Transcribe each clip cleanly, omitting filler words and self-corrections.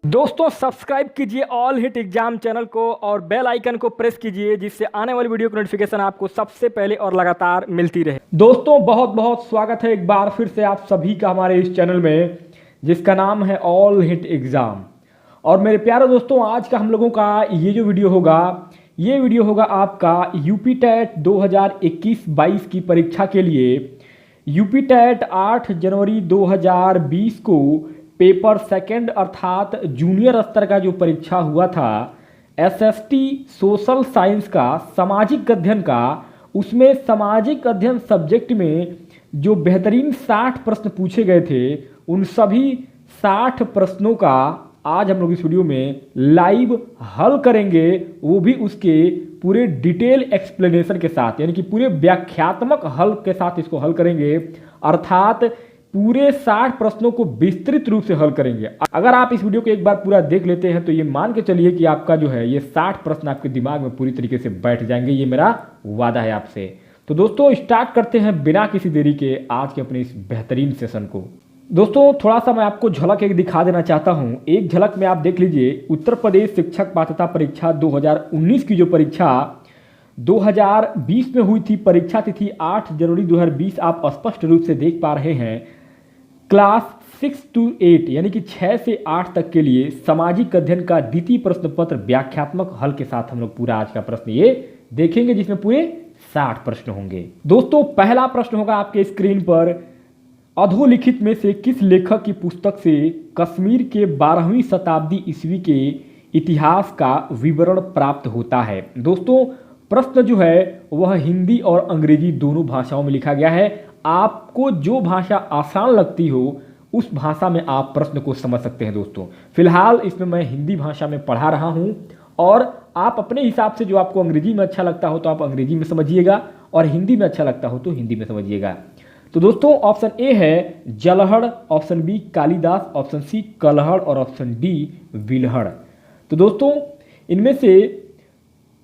दोस्तों सब्सक्राइब कीजिए all hit exam channel को और बेल आइकन को प्रेस कीजिए जिससे आने वाली वीडियो की नोटिफिकेशन आपको सबसे पहले और लगातार मिलती रहे। दोस्तों बहुत बहुत स्वागत है एक बार फिर से आप सभी का हमारे इस चैनल में जिसका नाम है ऑल हिट एग्जाम। और मेरे प्यारे दोस्तों आज का हम लोगों का ये जो वीडियो होगा आपका यूपी टेट 2021-22 की परीक्षा के लिए। यूपी टेट 8 जनवरी 2020 को पेपर सेकंड अर्थात जूनियर स्तर का जो परीक्षा हुआ था एसएसटी सोशल साइंस का सामाजिक अध्ययन का, उसमें सामाजिक अध्ययन सब्जेक्ट में जो बेहतरीन 60 प्रश्न पूछे गए थे उन सभी 60 प्रश्नों का आज हम लोग इस वीडियो में लाइव हल करेंगे, वो भी उसके पूरे डिटेल एक्सप्लेनेशन के साथ, यानी कि पूरे व्याख्यात्मक हल के साथ इसको हल करेंगे। अर्थात पूरे 60 प्रश्नों को विस्तृत रूप से हल करेंगे। अगर आप इस वीडियो को एक बार पूरा देख लेते हैं तो ये मान के चलिए कि आपका जो है ये 60 प्रश्न आपके दिमाग में पूरी तरीके से बैठ जाएंगे, ये मेरा वादा है आपसे। तो दोस्तों स्टार्ट करते हैं बिना किसी देरी के आज के अपने इस बेहतरीन सेशन को। दोस्तों थोड़ा सा मैं आपको झलक एक दिखा देना चाहता हूं। एक झलक में आप देख लीजिए उत्तर प्रदेश शिक्षक पात्रता परीक्षा 2019 की जो परीक्षा 2020 में हुई थी, परीक्षा तिथि 8 जनवरी 2020 आप स्पष्ट रूप से देख पा रहे हैं। क्लास 6 to 8 यानी कि 6 से 8 तक के लिए सामाजिक अध्ययन का द्वितीय प्रश्न पत्र व्याख्यात्मक हल के साथ हम लोग पूरा आज का प्रश्न ये देखेंगे जिसमें पूरे 60 प्रश्न होंगे। दोस्तों पहला प्रश्न होगा आपके स्क्रीन पर, अधोलिखित में से किस लेखक की पुस्तक से कश्मीर के 12वीं शताब्दी ईस्वी के इतिहास का विवरण प्राप्त होता है। दोस्तों प्रश्न जो है वह हिंदी और अंग्रेजी दोनों भाषाओं में लिखा गया है। आपको जो भाषा आसान लगती हो उस भाषा में आप प्रश्न को समझ सकते हैं। दोस्तों फिलहाल इसमें मैं हिंदी भाषा में पढ़ा रहा हूं और आप अपने हिसाब से जो आपको अंग्रेजी में अच्छा लगता हो तो आप अंग्रेजी में समझिएगा और हिंदी में अच्छा लगता हो तो हिंदी में समझिएगा। तो दोस्तों ऑप्शन ए है जलहड़, option B Kalidas, option C कलहड़ और ऑप्शन डी विलहड़। तो दोस्तों इनमें से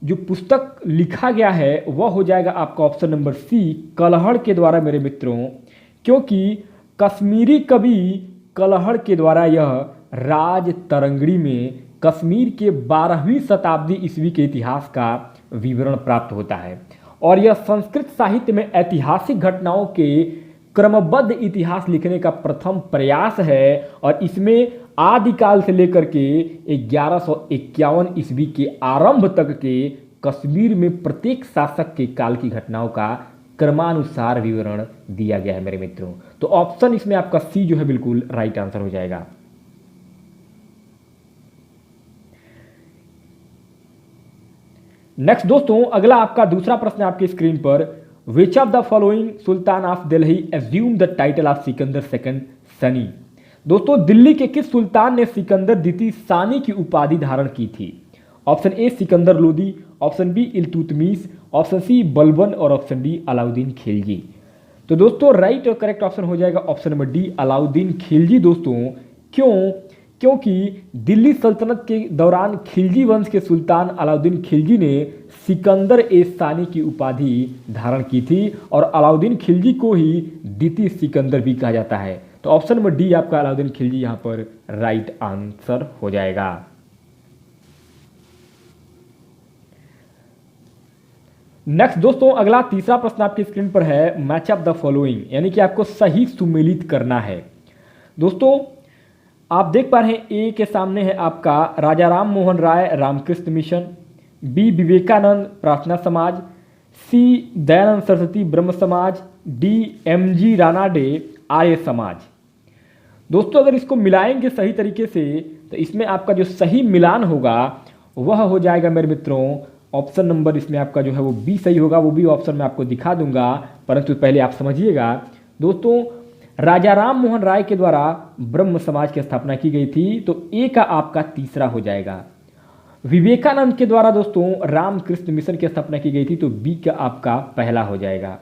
जो पुस्तक लिखा गया है वह हो जाएगा आपका ऑप्शन नंबर सी कलहड़ के द्वारा मेरे मित्रों, क्योंकि कश्मीरी कवि कलहड़ के द्वारा यह राज तरंगड़ी में कश्मीर के 12वीं शताब्दी ईस्वी के इतिहास का विवरण प्राप्त होता है। और यह संस्कृत साहित्य में ऐतिहासिक घटनाओं के क्रमबद्ध इतिहास लिखने का प्रथम प्रयास है और इसमें आदिकाल से लेकर के 1151 ईस्वी के आरंभ तक के कश्मीर में प्रत्येक शासक के काल की घटनाओं का क्रमानुसार विवरण दिया गया है मेरे मित्रों। तो ऑप्शन इसमें आपका सी जो है बिल्कुल राइट आंसर हो जाएगा। नेक्स्ट दोस्तों अगला आपका दूसरा प्रश्न आपकी स्क्रीन पर, which of the following Sultan of Delhi assume the title of Sikandar second Sunny. दोस्तों दिल्ली के किस सुल्तान ने सिकंदर द्वितीय सानी की उपाधि धारण की थी। Option A Sikandar Lodi, option B Iltutmish, option C Balban और ऑप्शन डी अलाउद्दीन खिलजी। तो दोस्तों राइट और करेक्ट ऑप्शन हो जाएगा option number D Alauddin Khilji. दोस्तों क्योंकि दिल्ली सल्तनत के दौरान खिलजी वंश के सुल्तान अलाउद्दीन खिलजी ने सिकंदर ए सानी की उपाधि धारण की थी और अलाउद्दीन खिलजी को ही द्वितीय सिकंदर भी कहा जाता है। तो ऑप्शन नंबर डी आपका अलाउद्दीन खिलजी यहां पर राइट आंसर हो जाएगा। नेक्स्ट दोस्तों अगला तीसरा प्रश्न आपकी स्क्रीन पर है, मैच ऑफ द फॉलोइंग, यानी कि आपको सही सुमेलित करना है। दोस्तों आप देख पा रहे हैं ए के सामने है आपका राजा राम मोहन राय रामकृष्ण मिशन, बी विवेकानंद प्रार्थना समाज, सी दयानंद सरस्वती ब्रह्म समाज, डी एमजी रानाडे आर्य समाज। दोस्तों अगर इसको मिलाएंगे सही तरीके से तो इसमें आपका जो सही मिलान होगा वह हो जाएगा मेरे मित्रों ऑप्शन नंबर इसमें आपका जो है वो बी सही होगा। वो भी ऑप्शन मैं आपको दिखा दूंगा, परंतु पहले आप समझिएगा। दोस्तों राजा राम मोहन राय के द्वारा ब्रह्म समाज की स्थापना की गई थी, तो ए का आपका तीसरा हो जाएगा। विवेकानंद के द्वारा दोस्तों रामकृष्ण मिशन की स्थापना की गई थी, तो बी का आपका पहला हो जाएगा।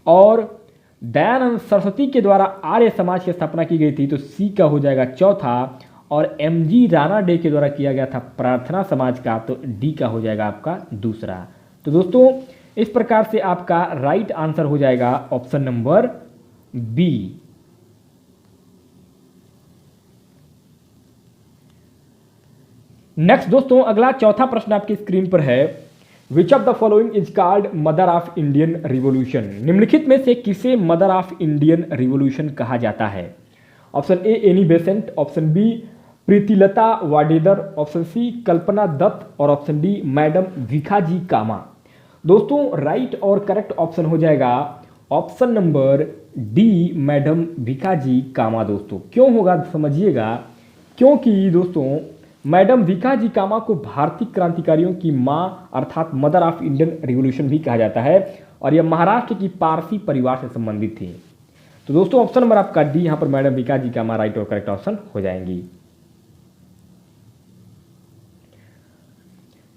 और दयानंद सरस्वती के द्वारा आर्य समाज की स्थापना की गई थी, तो सी का हो जाएगा चौथा। और एमजी रानाडे के द्वारा किया गया था प्रार्थना समाज का, तो डी का हो जाएगा आपका दूसरा। तो दोस्तों इस प्रकार से आपका राइट आंसर हो जाएगा ऑप्शन नंबर बी। नेक्स्ट दोस्तों, अगला चौथा प्रश्न आपकी स्क्रीन पर है, which of the following is called mother of Indian revolution. निम्नलिखित में से किसे मदर ऑफ इंडियन रिवोल्यूशन कहा जाता है? Option A Annie Besant, option B Pritilata Waddedar, option C Kalpana Dutt और option D madam Bhikaiji Cama. दोस्तों राइट और करेक्ट ऑप्शन हो जाएगा option number D madam Bhikaiji Cama. दोस्तों क्यों होगा समझिएगा, क्योंकि दोस्तों मैडम भिखाजी कामा को भारतीय क्रांतिकारियों की मां अर्थात मदर ऑफ इंडियन रिवोल्यूशन भी कहा जाता है और यह महाराष्ट्र की पारसी परिवार से संबंधित थी। तो दोस्तों ऑप्शन नंबर आपका डी यहां पर मैडम भिखाजी कामा राइट और करेक्ट ऑप्शन हो जाएंगी।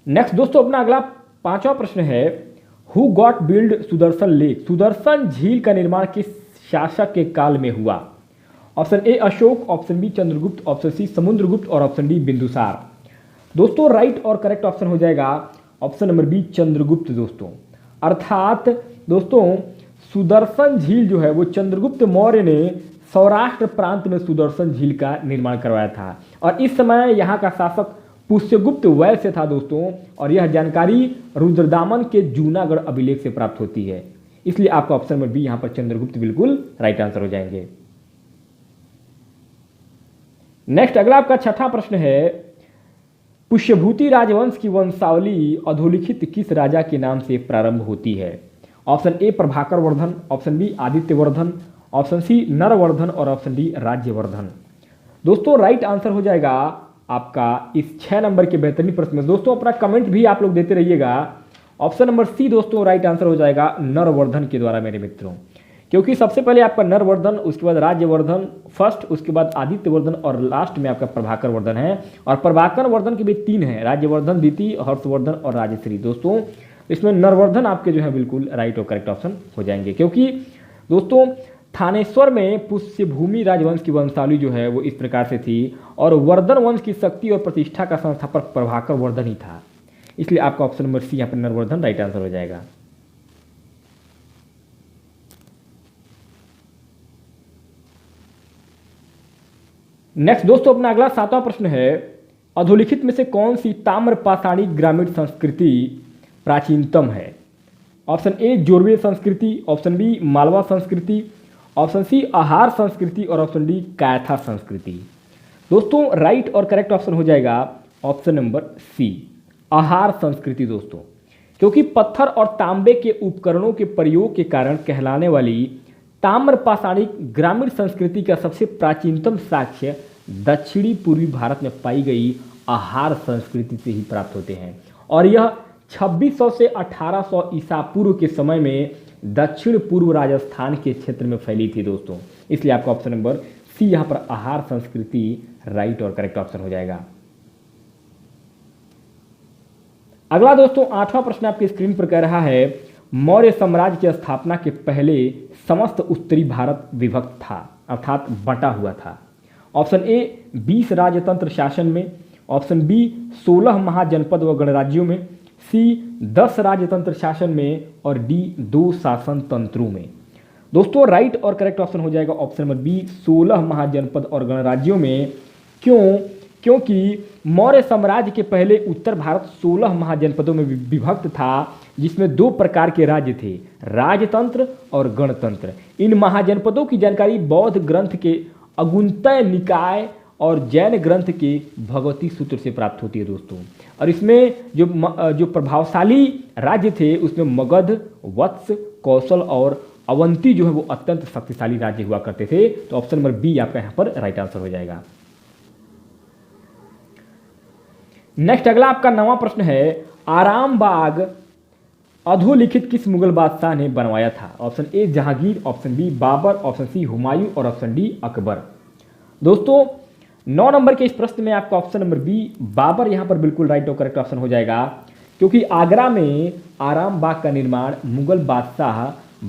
नेक्स्ट दोस्तों, अपना अगला पांचवा प्रश्न है, who got build Sudarshan lake. Sudarshan झील का निर्माण किस शासक के काल में हुआ? Option A Ashoka, option B Chandragupta, option C Samudragupta और ऑप्शन डी बिंदुसार। दोस्तों राइट और करेक्ट ऑप्शन हो जाएगा ऑप्शन नंबर बी चंद्रगुप्त। दोस्तों अर्थात दोस्तों सुदर्शन झील जो है वो चंद्रगुप्त मौर्य ने सौराष्ट्र प्रांत में सुदर्शन झील का निर्माण करवाया था और इस समय यहाँ का शासक पुष्यगुप्त वैश्य था दोस्तों, और यह जानकारी रुद्रदामन के जूनागढ़ अभिलेख से प्राप्त होती है। इसलिए आपका ऑप्शन नंबर बी यहाँ पर चंद्रगुप्त बिल्कुल राइट आंसर हो जाएंगे। नेक्स्ट अगला आपका छठा प्रश्न है, पुष्यभूति राजवंश की वंशावली अधोलिखित किस राजा के नाम से प्रारंभ होती है? Option A Prabhakar Vardhan, option B Aditya Vardhan, option C Narvardhan और ऑप्शन डी राज्यवर्धन। दोस्तों राइट आंसर हो जाएगा आपका इस 6 नंबर के बेहतरीन प्रश्न में। दोस्तों अपना कमेंट भी आप लोग देते रहिएगा। ऑप्शन नंबर सी दोस्तों राइट आंसर हो जाएगा नरवर्धन के द्वारा मेरे मित्रों, क्योंकि सबसे पहले आपका नरवर्धन, उसके बाद राज्यवर्धन फर्स्ट, उसके बाद आदित्य वर्धन और लास्ट में आपका प्रभाकर वर्धन है। और प्रभाकर वर्धन के भी 3 हैं, राज्यवर्धन द्वितीय, हर्षवर्धन और राजश्री। दोस्तों इसमें नरवर्धन आपके जो है बिल्कुल राइट और करेक्ट ऑप्शन हो जाएंगे, क्योंकि दोस्तों थानेश्वर में पुष्यभूमि राजवंश की वंशावली जो है वो इस प्रकार से थी और वर्धन वंश की शक्ति और प्रतिष्ठा का संस्थापक प्रभाकर वर्धन ही था। इसलिए आपका ऑप्शन नंबर सी यहाँ पर नरवर्धन राइट आंसर हो जाएगा। नेक्स्ट दोस्तों अपना अगला 7वां प्रश्न है, अधोलिखित में से कौन सी ताम्र पाषाणी ग्रामीण संस्कृति प्राचीनतम है? ऑप्शन ए जोरवे संस्कृति, ऑप्शन बी मालवा संस्कृति, ऑप्शन सी आहार संस्कृति और ऑप्शन डी कायथा संस्कृति। दोस्तों राइट और करेक्ट ऑप्शन हो जाएगा ऑप्शन नंबर सी आहार संस्कृति। दोस्तों क्योंकि पत्थर और तांबे के उपकरणों के प्रयोग के कारण कहलाने वाली ताम्र पाषाणी ग्रामीण संस्कृति का सबसे प्राचीनतम साक्ष्य दक्षिणी पूर्वी भारत में पाई गई आहार संस्कृति से ही प्राप्त होते हैं और यह 2600 से 1800 ईसा पूर्व के समय में दक्षिण पूर्व राजस्थान के क्षेत्र में फैली थी दोस्तों। इसलिए आपका ऑप्शन नंबर सी यहाँ पर आहार संस्कृति राइट और करेक्ट ऑप्शन हो जाएगा। अगला दोस्तों 8वां प्रश्न आपकी स्क्रीन पर कह रहा है, मौर्य साम्राज्य की स्थापना के पहले समस्त उत्तरी भारत विभक्त था अर्थात बटा हुआ था। ऑप्शन ए 20 राजतंत्र शासन में, ऑप्शन बी 16 महाजनपद व गणराज्यों में, सी 10 राजतंत्र शासन में और डी 2 शासन तंत्रों में। दोस्तों राइट और करेक्ट ऑप्शन हो जाएगा ऑप्शन नंबर बी 16 महाजनपद और गणराज्यों में। क्यों? क्योंकि मौर्य साम्राज्य के पहले उत्तर भारत 16 महाजनपदों में विभक्त था जिसमें 2 प्रकार के राज्य थे, राजतंत्र और गणतंत्र। इन महाजनपदों की जानकारी बौद्ध ग्रंथ के अगुंतय निकाय और जैन ग्रंथ के भगवती सूत्र से प्राप्त होती है दोस्तों। और इसमें जो प्रभावशाली राज्य थे उसमें मगध, वत्स, कौशल और अवंती जो है वो अत्यंत शक्तिशाली राज्य हुआ करते थे। तो ऑप्शन नंबर बी आपका यहाँ पर राइट आंसर हो जाएगा। नेक्स्ट अगला आपका 9वां प्रश्न है, आरामबाग अधोलिखित किस मुगल बादशाह ने बनवाया था? Option A Jahangir, option B Babur, option C Humayun और ऑप्शन डी अकबर। दोस्तों 9 नंबर के इस प्रश्न में आपका ऑप्शन नंबर बी बाबर यहाँ पर बिल्कुल राइट और करेक्ट ऑप्शन हो जाएगा, क्योंकि आगरा में आरामबाग का निर्माण मुगल बादशाह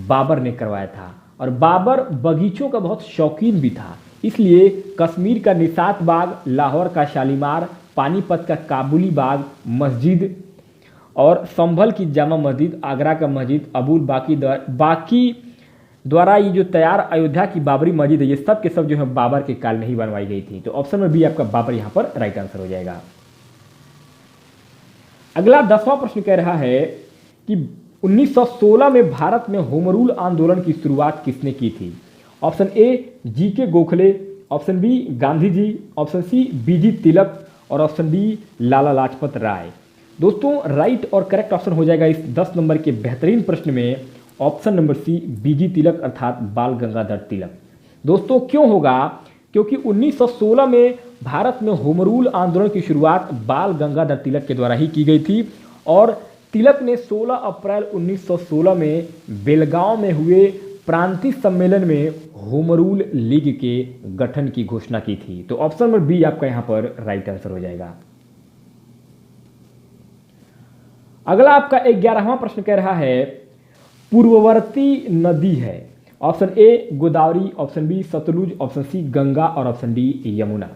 बाबर ने करवाया था और बाबर बगीचों का बहुत शौकीन भी था। इसलिए कश्मीर का निशात बाग, लाहौर का शालीमार, पानीपत का काबुली बाग मस्जिद और संभल की जामा मस्जिद, आगरा का मस्जिद अबुल बाकी द्वारा ये जो तैयार अयोध्या की बाबरी मस्जिद है, ये सब के सब जो है बाबर के काल में ही बनवाई गई थी। तो ऑप्शन में बी आपका बाबर यहाँ पर राइट आंसर हो जाएगा। अगला 10वां प्रश्न कह रहा है कि 1916 में भारत में होम रूल आंदोलन की शुरुआत किसने की थी? Option A GK Gokhale, option B Gandhi ji, option C BG Tilak और ऑप्शन डी लाला लाजपत राय। दोस्तों राइट और करेक्ट ऑप्शन हो जाएगा इस 10 नंबर के बेहतरीन प्रश्न में ऑप्शन नंबर सी बीजी तिलक अर्थात बाल गंगाधर तिलक। दोस्तों क्यों होगा? क्योंकि 1916 में भारत में होम रूल आंदोलन की शुरुआत बाल गंगाधर तिलक के द्वारा ही की गई थी और तिलक ने 16 अप्रैल 1916 में बेलगांव में हुए प्रांतीय सम्मेलन में होम रूल लीग के गठन की घोषणा की थी। तो ऑप्शन नंबर बी आपका यहां पर राइट आंसर हो जाएगा। अगला आपका 11वां प्रश्न कह रहा है पूर्ववर्ती नदी है। Option A Godavari, option B Sutlej, option C Ganga और ऑप्शन डी यमुना।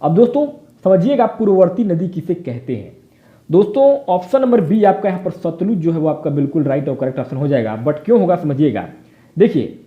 अब दोस्तों समझिएगा पूर्ववर्ती नदी किसे कहते हैं। दोस्तों ऑप्शन नंबर बी आपका यहाँ पर सतलुज जो है वो आपका बिल्कुल राइट और करेक्ट ऑप्शन हो जाएगा। बट क्यों होगा समझिएगा। देखिए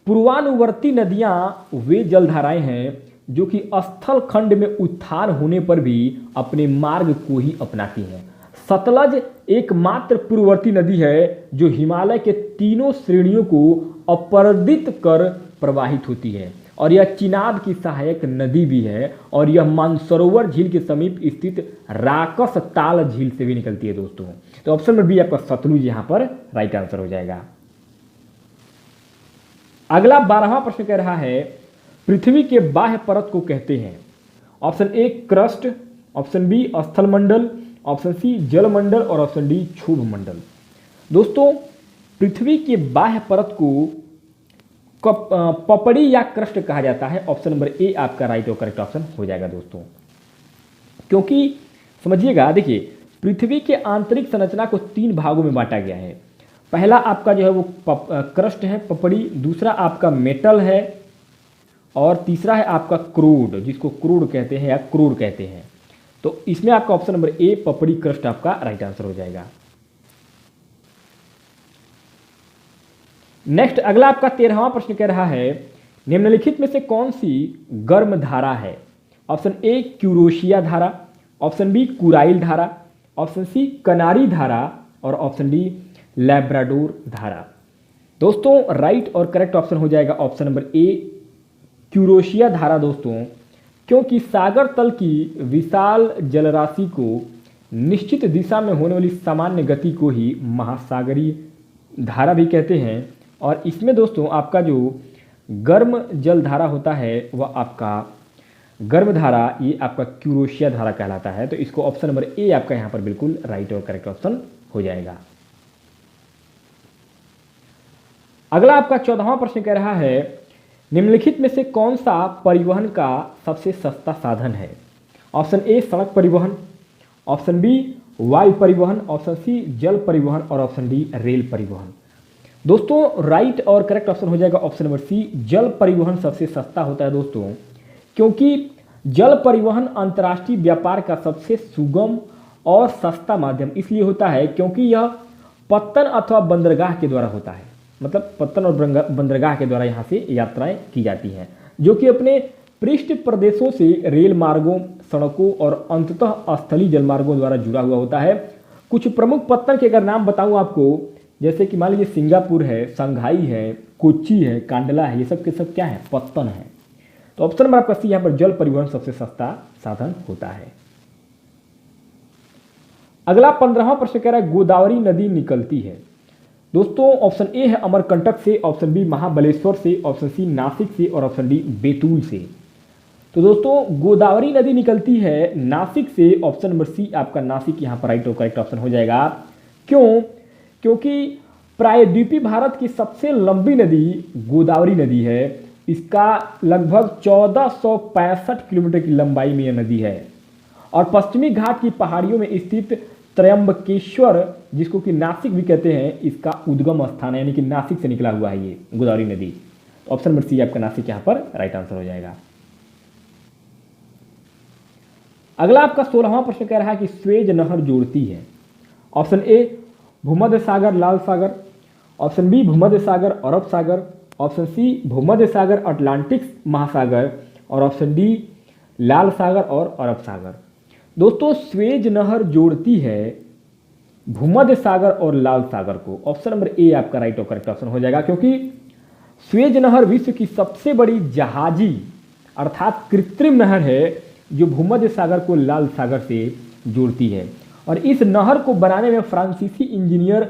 पूर्वानुवर्ती नदियां वे जलधाराएं हैं जो कि स्थल खंड में उत्थान होने पर भी अपने मार्ग को ही अपनाती हैं। सतलज एकमात्र पूर्ववर्ती नदी है जो हिमालय के तीनों श्रेणियों को अपरदित कर प्रवाहित होती है और यह चिनाब की सहायक नदी भी है और यह मानसरोवर झील के समीप स्थित राकस ताल झील से भी निकलती है दोस्तों। तो ऑप्शन नंबर बी आपका सतलुज यहां पर राइट आंसर हो जाएगा। अगला 12वां प्रश्न कह रहा है पृथ्वी के बाह्य परत को कहते हैं। Option A crust, option B स्थलमंडल, ऑप्शन सी जलमंडल और ऑप्शन डी क्षोभ मंडल। दोस्तों पृथ्वी के बाह्य परत को पपड़ी या क्रस्ट कहा जाता है। ऑप्शन नंबर ए आपका राइट और करेक्ट ऑप्शन हो जाएगा दोस्तों। क्योंकि समझिएगा देखिए पृथ्वी के आंतरिक संरचना को 3 भागों में बांटा गया है। पहला आपका जो है वो क्रस्ट है पपड़ी, दूसरा आपका मेटल है और तीसरा है आपका क्रूड जिसको क्रूड कहते हैं या क्रूड कहते हैं। तो इसमें आपका ऑप्शन नंबर ए पपड़ी क्रस्ट आपका राइट आंसर हो जाएगा। नेक्स्ट अगला आपका 13वां प्रश्न कह रहा है निम्नलिखित में से कौन सी गर्म धारा है। ऑप्शन ए क्यूरोशिया धारा, ऑप्शन बी कुराइल धारा, ऑप्शन सी कनारी धारा और ऑप्शन डी लैब्राडोर धारा। दोस्तों राइट और करेक्ट ऑप्शन हो जाएगा ऑप्शन नंबर ए क्यूरोशिया धारा दोस्तों, क्योंकि सागर तल की विशाल जलराशि को निश्चित दिशा में होने वाली सामान्य गति को ही महासागरीय धारा भी कहते हैं और इसमें दोस्तों आपका जो गर्म जल धारा होता है वह आपका गर्म धारा ये आपका क्यूरोशिया धारा कहलाता है। तो इसको ऑप्शन नंबर ए आपका यहाँ पर बिल्कुल राइट और करेक्ट ऑप्शन हो जाएगा। अगला आपका 14वां प्रश्न कह रहा है निम्नलिखित में से कौन सा परिवहन का सबसे सस्ता साधन है। ऑप्शन ए सड़क परिवहन, ऑप्शन बी वायु परिवहन, ऑप्शन सी जल परिवहन और ऑप्शन डी रेल परिवहन। दोस्तों राइट और करेक्ट ऑप्शन हो जाएगा ऑप्शन नंबर सी जल परिवहन सबसे सस्ता होता है दोस्तों, क्योंकि जल परिवहन अंतर्राष्ट्रीय व्यापार का सबसे सुगम और सस्ता माध्यम इसलिए होता है क्योंकि यह पत्तन अथवा बंदरगाह के द्वारा होता है। मतलब पत्तन और बंदरगाह के द्वारा यहाँ से यात्राएं की जाती हैं जो कि अपने पृष्ठ प्रदेशों से रेल मार्गों, सड़कों और अंततः स्थलीय जलमार्गों द्वारा जुड़ा हुआ होता है। कुछ प्रमुख पत्तन के अगर नाम बताऊं आपको, जैसे कि मान लीजिए सिंगापुर है, शंघाई है, कोच्चि है, कांडला है, ये सब के सब क्या है पत्तन है। तो ऑप्शन नंबर आपका सी यहाँ पर जल परिवहन सबसे सस्ता साधन होता है। अगला 15वां प्रश्न कह रहा है गोदावरी नदी निकलती है। दोस्तों ऑप्शन ए है अमरकंटक से, ऑप्शन बी महाबलेश्वर से, ऑप्शन सी नासिक से और ऑप्शन डी बैतूल से। तो दोस्तों गोदावरी नदी निकलती है नासिक से। ऑप्शन नंबर सी आपका नासिक यहाँ पर राइट और करेक्ट ऑप्शन हो जाएगा। क्यों? क्योंकि प्रायद्वीपीय भारत की सबसे लंबी नदी गोदावरी नदी है। इसका लगभग 1465 किलोमीटर की लंबाई में यह नदी है और पश्चिमी घाट की पहाड़ियों में स्थित त्रयंबकेश्वर जिसको कि नासिक भी कहते हैं इसका उद्गम स्थान है, यानी कि नासिक से निकला हुआ है ये गोदावरी नदी। ऑप्शन नंबर सी आपका नासिक यहाँ पर राइट आंसर हो जाएगा। अगला आपका 16वां प्रश्न कह रहा है कि स्वेज नहर जोड़ती है। ऑप्शन ए भूमध्य सागर लाल सागर, ऑप्शन बी भूमध्य सागर अरब सागर, ऑप्शन सी भूमध्य सागर अटलांटिक महासागर और ऑप्शन डी लाल सागर और अरब सागर। दोस्तों स्वेज नहर जोड़ती है भूमध्य सागर और लाल सागर को। ऑप्शन नंबर ए आपका राइट और करेक्ट ऑप्शन हो जाएगा, क्योंकि स्वेज नहर विश्व की सबसे बड़ी जहाजी अर्थात कृत्रिम नहर है जो भूमध्य सागर को लाल सागर से जोड़ती है। और इस नहर को बनाने में फ्रांसीसी इंजीनियर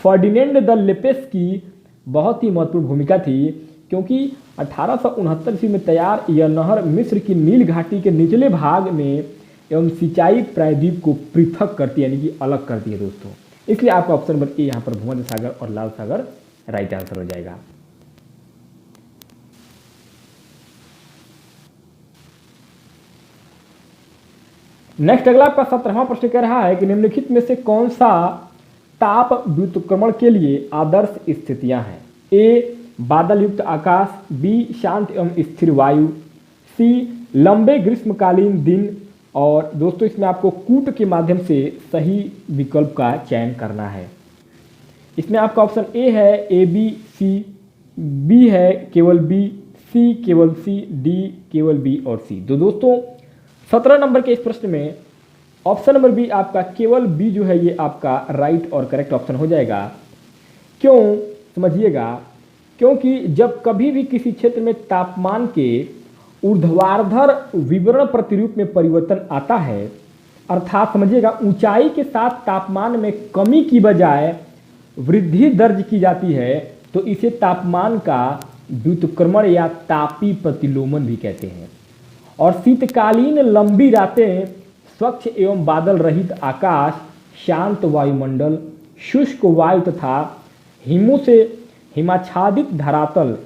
फर्डिनेंड द लेपेस की बहुत ही महत्वपूर्ण भूमिका थी, क्योंकि 1869 ईस्वी में तैयार यह नहर मिस्र की नील घाटी के निचले भाग में एवं सिंचाई प्रायद्वीप को पृथक करती है, यानी कि अलग करती है दोस्तों। इसलिए आपका ऑप्शन नंबर ए यहाँ पर भूमध्य सागर और लाल सागर राइट आंसर हो जाएगा। नेक्स्ट अगला आपका 17वां प्रश्न कह रहा है कि निम्नलिखित में से कौन सा ताप व्युत्क्रमण के लिए आदर्श स्थितियां हैं? ए बादल युक्त आकाश, बी शांत एवं स्थिर वायु, सी लंबे ग्रीष्मकालीन दिन, और दोस्तों इसमें आपको कूट के माध्यम से सही विकल्प का चयन करना है। इसमें आपका ऑप्शन ए है ए बी सी, बी है केवल बी, सी केवल सी, डी केवल बी और सी। तो दोस्तों 17 नंबर के इस प्रश्न में ऑप्शन नंबर बी आपका केवल बी जो है ये आपका राइट और करेक्ट ऑप्शन हो जाएगा। क्यों समझिएगा, क्योंकि जब कभी भी किसी क्षेत्र में तापमान के ऊर्ध्वाधर विवरण प्रतिरूप में परिवर्तन आता है, अर्थात समझिएगा ऊंचाई के साथ तापमान में कमी की बजाय वृद्धि दर्ज की जाती है, तो इसे तापमान का व्युत्क्रमण या तापी प्रतिलोमन भी कहते हैं। और शीतकालीन लंबी रातें, स्वच्छ एवं बादल रहित आकाश, शांत वायुमंडल, शुष्क वायु तथा हिमों से हिमाच्छादित धरातल,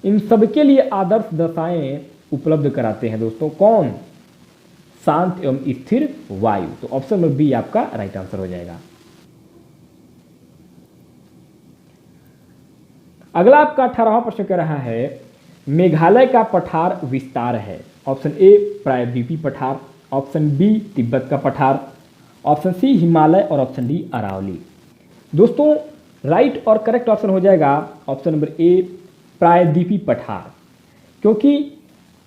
इन सबके लिए आदर्श दशाएं उपलब्ध कराते हैं दोस्तों। कौन? शांत एवं स्थिर वायु। तो ऑप्शन नंबर बी आपका राइट आंसर हो जाएगा। अगला आपका 18वां प्रश्न कह रहा है मेघालय का पठार विस्तार है। ऑप्शन ए प्रायद्वीपीय पठार, ऑप्शन बी तिब्बत का पठार, ऑप्शन सी हिमालय और ऑप्शन डी अरावली। दोस्तों राइट और करेक्ट ऑप्शन हो जाएगा ऑप्शन नंबर ए प्रायद्वीपीय पठार, क्योंकि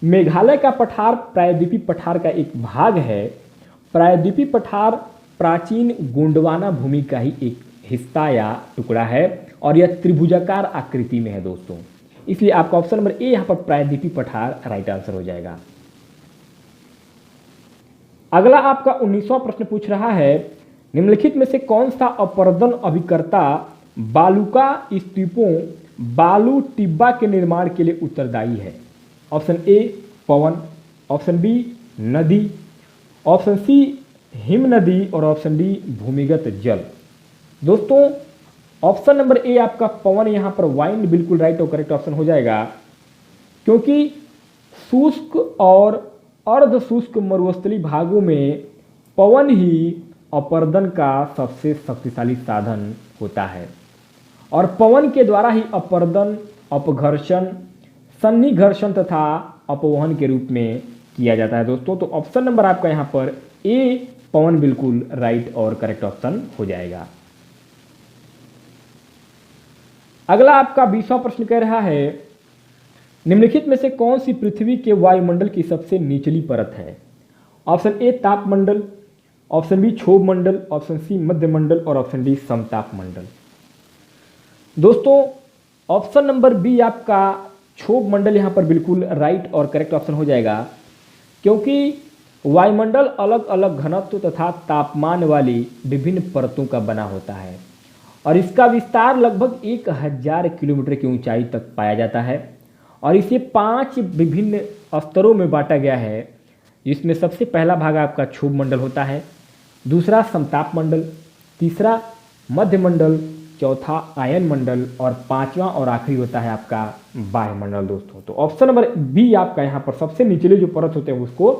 मेघालय का पठार प्रायद्वीपीय पठार का एक भाग है। प्रायद्वीपीय पठार प्राचीन गोंडवाना भूमि का ही एक हिस्सा या टुकड़ा है और यह त्रिभुजाकार आकृति में है दोस्तों। इसलिए आपका ऑप्शन नंबर ए यहाँ पर प्रायद्वीपीय पठार राइट आंसर हो जाएगा। अगला आपका 19वां प्रश्न पूछ रहा है निम्नलिखित में से कौन सा अपरदन अभिकर्ता बालुका स्तूपों बालू टिब्बा के निर्माण के लिए उत्तरदायी है? ऑप्शन ए पवन, ऑप्शन बी नदी, ऑप्शन सी हिम नदी और ऑप्शन डी भूमिगत जल। दोस्तों ऑप्शन नंबर ए आपका पवन यहाँ पर वाइंड बिल्कुल राइट और करेक्ट ऑप्शन हो जाएगा, क्योंकि शुष्क और अर्ध शुष्क मरुस्थलीय भागों में पवन ही अपरदन का सबसे शक्तिशाली साधन होता है और पवन के द्वारा ही अपरदन, अपघर्षण, सन्निघर्षण तथा अपवहन के रूप में किया जाता है दोस्तों। तो ऑप्शन नंबर आपका यहाँ पर ए पवन बिल्कुल राइट और करेक्ट ऑप्शन हो जाएगा। अगला आपका 20वां प्रश्न कह रहा है निम्नलिखित में से कौन सी पृथ्वी के वायुमंडल की सबसे निचली परत है? ऑप्शन ए तापमंडल, ऑप्शन बी क्षोभ मंडल, ऑप्शन सी मध्यमंडल और ऑप्शन डी समताप मंडल। दोस्तों ऑप्शन नंबर बी आपका क्षोभ मंडल यहाँ पर बिल्कुल राइट और करेक्ट ऑप्शन हो जाएगा, क्योंकि वायुमंडल अलग अलग घनत्व तथा तापमान वाली विभिन्न परतों का बना होता है और इसका विस्तार लगभग 1000 किलोमीटर की ऊंचाई तक पाया जाता है और इसे 5 विभिन्न स्तरों में बांटा गया है, जिसमें सबसे पहला भाग आपका क्षोभ मंडल होता है, दूसरा समताप मंडल, तीसरा मध्यमंडल, चौथा आयन मंडल और पांचवा और आखिरी होता है आपका वायुमंडल दोस्तों। तो ऑप्शन नंबर बी आपका यहाँ पर सबसे निचले जो परत होते हैं उसको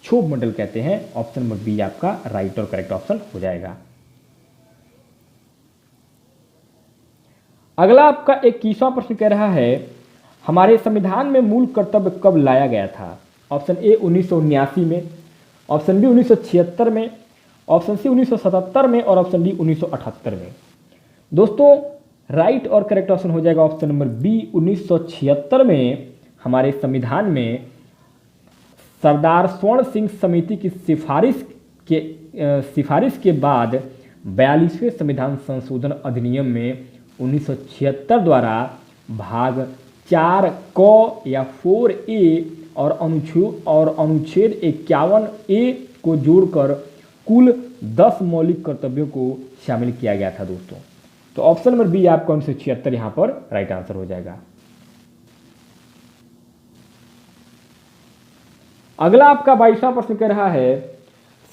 क्षोभ मंडल कहते हैं। ऑप्शन नंबर बी आपका राइट और करेक्ट ऑप्शन हो जाएगा। अगला आपका 21वां प्रश्न कह रहा है हमारे संविधान में मूल कर्तव्य कब लाया गया था? ऑप्शन ए 1979 में, ऑप्शन बी 1976 में, ऑप्शन सी 1977 में और ऑप्शन डी 1978 में। दोस्तों राइट और करेक्ट ऑप्शन हो जाएगा ऑप्शन नंबर बी 1976 में हमारे संविधान में सरदार स्वर्ण सिंह समिति की सिफारिश के बाद 42वें संविधान संशोधन अधिनियम में 1976 द्वारा भाग 4 क या 4A और अनुच्छेद 51A को जोड़कर कुल 10 मौलिक कर्तव्यों को शामिल किया गया था दोस्तों। तो ऑप्शन नंबर बी आपका 1976 यहां पर राइट आंसर हो जाएगा। अगला आपका 22वां प्रश्न कह रहा है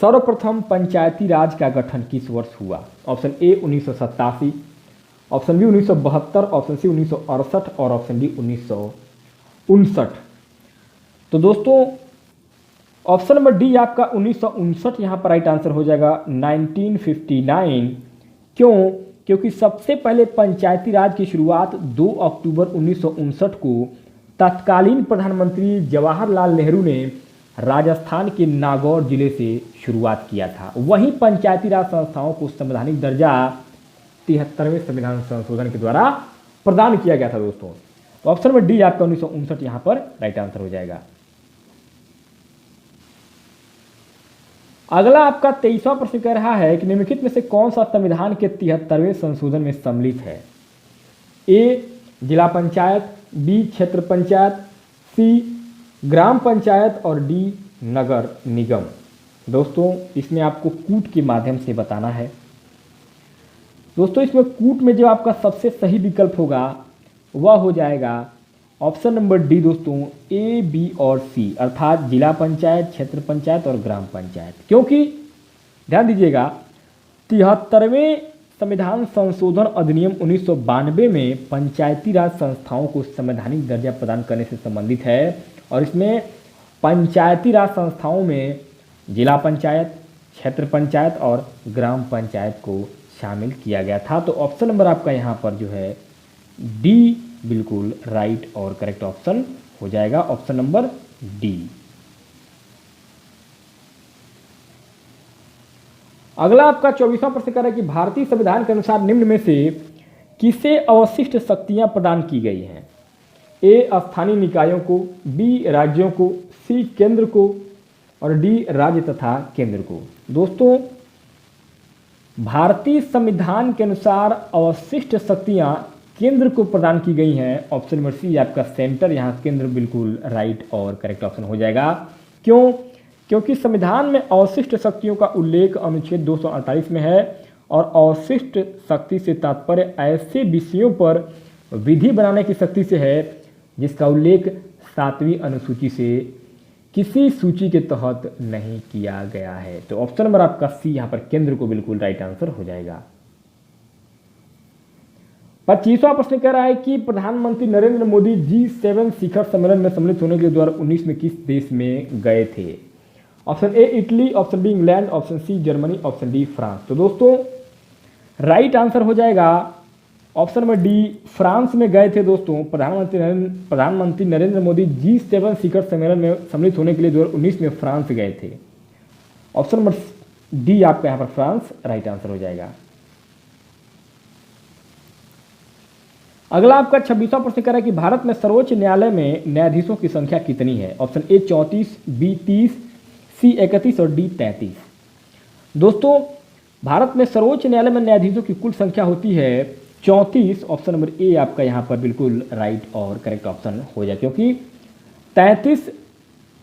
सर्वप्रथम पंचायती राज का गठन किस वर्ष हुआ? Option A 1987, option B 1972, option C 1968 और ऑप्शन डी 1959। तो दोस्तों ऑप्शन नंबर डी आपका 1959 यहां पर राइट आंसर हो जाएगा 1959। क्यों? क्योंकि सबसे पहले पंचायती राज की शुरुआत 2 अक्टूबर 1959 को तत्कालीन प्रधानमंत्री जवाहरलाल नेहरू ने राजस्थान के नागौर जिले से शुरुआत किया था। वहीं पंचायती राज संस्थाओं को संवैधानिक दर्जा 73वें संविधान संशोधन के द्वारा प्रदान किया गया था दोस्तों। तो ऑप्शन नंबर डी आपका 1959 यहां पर राइट आंसर हो जाएगा। अगला आपका 23वां प्रश्न कह रहा है कि निम्नलिखित में से कौन सा संविधान के 73वें संशोधन में सम्मिलित है? ए जिला पंचायत, बी क्षेत्र पंचायत, सी ग्राम पंचायत और डी नगर निगम। दोस्तों इसमें आपको कूट के माध्यम से बताना है। दोस्तों इसमें कूट में जो आपका सबसे सही विकल्प होगा वह हो जाएगा ऑप्शन नंबर डी दोस्तों, ए बी और सी, अर्थात जिला पंचायत, क्षेत्र पंचायत और ग्राम पंचायत। क्योंकि ध्यान दीजिएगा 73वें संविधान संशोधन अधिनियम 1992 में पंचायती राज संस्थाओं को संवैधानिक दर्जा प्रदान करने से संबंधित है और इसमें पंचायती राज संस्थाओं में जिला पंचायत, क्षेत्र पंचायत और ग्राम पंचायत को शामिल किया गया था। तो ऑप्शन नंबर आपका यहाँ पर जो है डी बिल्कुल राइट और करेक्ट ऑप्शन हो जाएगा, ऑप्शन नंबर डी। अगला आपका 24वां प्रश्न कर रहा है कि भारतीय संविधान के अनुसार निम्न में से किसे अवशिष्ट शक्तियां प्रदान की गई हैं? ए स्थानीय निकायों को, बी राज्यों को, सी केंद्र को और डी राज्य तथा केंद्र को। दोस्तों भारतीय संविधान के अनुसार अवशिष्ट शक्तियां केंद्र को प्रदान की गई हैं। ऑप्शन नंबर सी आपका सेंटर, यहां केंद्र बिल्कुल राइट और करेक्ट ऑप्शन हो जाएगा। क्यों? क्योंकि संविधान में अवशिष्ट शक्तियों का उल्लेख अनुच्छेद 248 में है और अवशिष्ट शक्ति से तात्पर्य ऐसे विषयों पर विधि बनाने की शक्ति से है जिसका उल्लेख 7वीं अनुसूची से किसी सूची के तहत नहीं किया गया है। तो ऑप्शन नंबर आपका सी यहां पर केंद्र को बिल्कुल राइट आंसर हो जाएगा। 25वां प्रश्न कह रहा है कि प्रधानमंत्री नरेंद्र मोदी G7 शिखर सम्मेलन में सम्मिलित होने के लिए 2019 में किस देश में गए थे? Option A Italy, option B England, option C Germany, option D France. तो दोस्तों राइट आंसर हो जाएगा ऑप्शन नंबर डी, फ्रांस में गए थे दोस्तों। प्रधानमंत्री नरेंद्र मोदी G7 शिखर सम्मेलन में सम्मिलित होने के लिए 2019 में फ्रांस गए थे। ऑप्शन नंबर डी आपका यहाँ पर फ्रांस राइट आंसर हो जाएगा। अगला आपका 26वां प्रश्न कर रहा है कि भारत में सर्वोच्च न्यायालय में न्यायाधीशों की संख्या कितनी है? ऑप्शन ए 34, बी 30, सी 31 और डी 33। दोस्तों भारत में सर्वोच्च न्यायालय में न्यायाधीशों की कुल संख्या होती है 34। ऑप्शन नंबर ए आपका यहाँ पर बिल्कुल राइट और करेक्ट ऑप्शन हो जाए, क्योंकि 33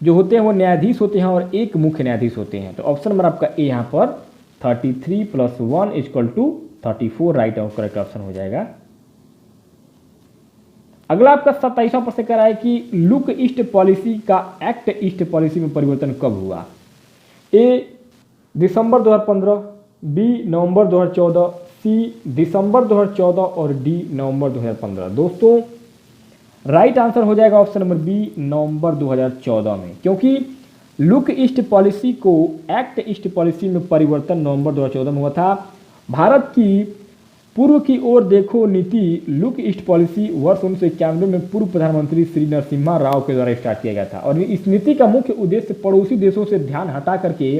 जो होते हैं वो न्यायाधीश होते हैं और एक मुख्य न्यायाधीश होते हैं। तो ऑप्शन नंबर आपका ए यहाँ पर 33 + 1 = 34 राइट और करेक्ट ऑप्शन हो जाएगा। अगला आपका 27वां प्रश्न कह रहा है कि लुक ईस्ट पॉलिसी का एक्ट ईस्ट पॉलिसी में परिवर्तन कब हुआ? ए दिसंबर 2015, बी नवंबर 2014, सी दिसंबर 2014 और डी नवंबर 2015। दोस्तों राइट आंसर हो जाएगा ऑप्शन नंबर बी नवंबर 2014 में, क्योंकि लुक ईस्ट पॉलिसी को एक्ट ईस्ट पॉलिसी में परिवर्तन नवंबर 2014 में हुआ था। भारत की पूर्व की ओर देखो नीति लुक ईस्ट पॉलिसी वर्ष 1991 में पूर्व प्रधानमंत्री श्री नरसिम्हा राव के द्वारा स्टार्ट किया गया था और इस नीति का मुख्य उद्देश्य पड़ोसी देशों से ध्यान हटा करके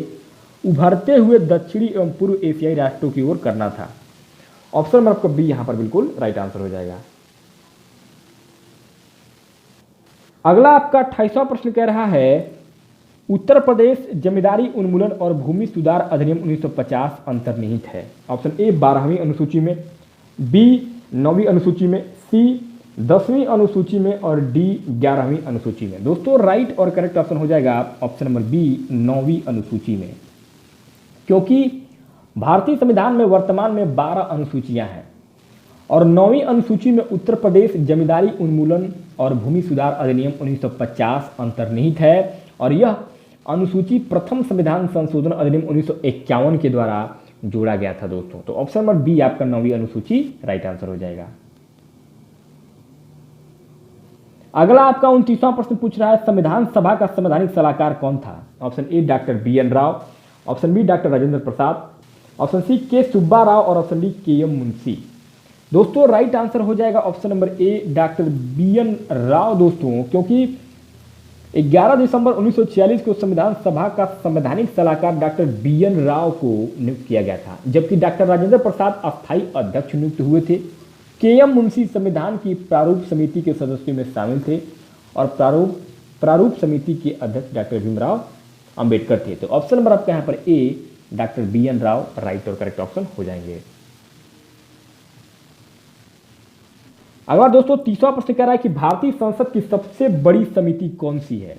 उभरते हुए दक्षिणी एवं पूर्व एशियाई राष्ट्रों की ओर करना था। ऑप्शन नंबर आपका बी यहां पर बिल्कुल राइट आंसर हो जाएगा। अगला आपका 28वां प्रश्न कह रहा है उत्तर प्रदेश जमींदारी उन्मूलन और भूमि सुधार अधिनियम 1950 अंतर्निहित है। ऑप्शन ए 12वीं अनुसूची में, बी 9वीं अनुसूची में, सी 10वीं अनुसूची में और डी 11वीं अनुसूची में। दोस्तों राइट और करेक्ट ऑप्शन हो जाएगा ऑप्शन नंबर बी 9वीं अनुसूची में, क्योंकि भारतीय संविधान में वर्तमान में 12 अनुसूचियां हैं और 9वीं अनुसूची में उत्तर प्रदेश जमींदारी उन्मूलन और भूमि सुधार अधिनियम 1950 अंतर्निहित है और यह अनुसूची प्रथम संविधान संशोधन अधिनियम 1951 के द्वारा जोड़ा गया था दोस्तों। तो ऑप्शन नंबर बी आपका 9वीं अनुसूची राइट आंसर हो जाएगा। अगला आपका 29वां प्रश्न पूछ रहा है, संविधान सभा का संवैधानिक सलाहकार कौन था? Option A doctor B N. Rao, option B doctor Rajendra Prasad, option C K Subba Rao और ऑप्शन डी के.एम. मुंशी। दोस्तों राइट आंसर हो जाएगा option number A doctor B N. Rao दोस्तों, क्योंकि 11 दिसंबर 1946 को संविधान सभा का संवैधानिक सलाहकार डॉक्टर बी.एन. राव को नियुक्त किया गया था, जबकि डॉक्टर राजेंद्र प्रसाद अस्थायी अध्यक्ष नियुक्त हुए थे। के.एम. मुंशी संविधान की प्रारूप समिति के सदस्यों में शामिल थे और प्रारूप समिति के अध्यक्ष डॉक्टर भीमराव अंबेडकर थे। तो ऑप्शन नंबर आपका यहाँ पर ए डॉक्टर बी.एन. राव राइट और करेक्ट ऑप्शन हो जाएंगे। अगला दोस्तों 30वां प्रश्न कह रहा है कि भारतीय संसद की सबसे बड़ी समिति कौन सी है?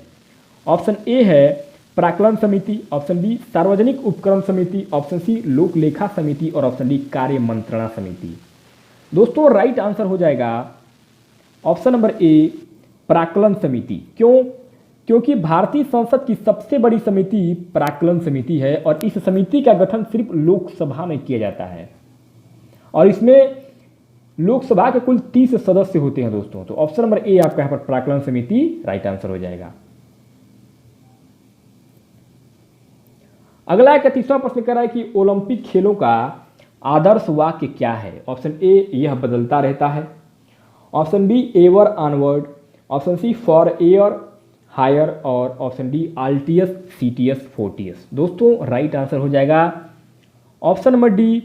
ऑप्शन ए है प्राक्कलन समिति, ऑप्शन बी सार्वजनिक उपक्रम समिति, ऑप्शन सी लोक लेखा समिति और ऑप्शन डी कार्य मंत्रणा समिति। दोस्तों राइट आंसर हो जाएगा ऑप्शन नंबर ए प्राक्कलन समिति। क्यों? क्योंकि भारतीय संसद की सबसे बड़ी समिति प्राक्कलन समिति है और इस समिति का गठन सिर्फ लोकसभा में किया जाता है और इसमें लोकसभा के कुल 30 सदस्य होते हैं दोस्तों। तो ऑप्शन नंबर ए आपका यहां पर प्राक्कलन समिति राइट आंसर हो जाएगा। अगला 31वां प्रश्न कह रहा है कि ओलंपिक खेलों का आदर्श वाक्य क्या है? ऑप्शन ए यह बदलता रहता है, option B ever onward, option C for air higher और option D Altius Citius Fortius. दोस्तों राइट आंसर हो जाएगा option number D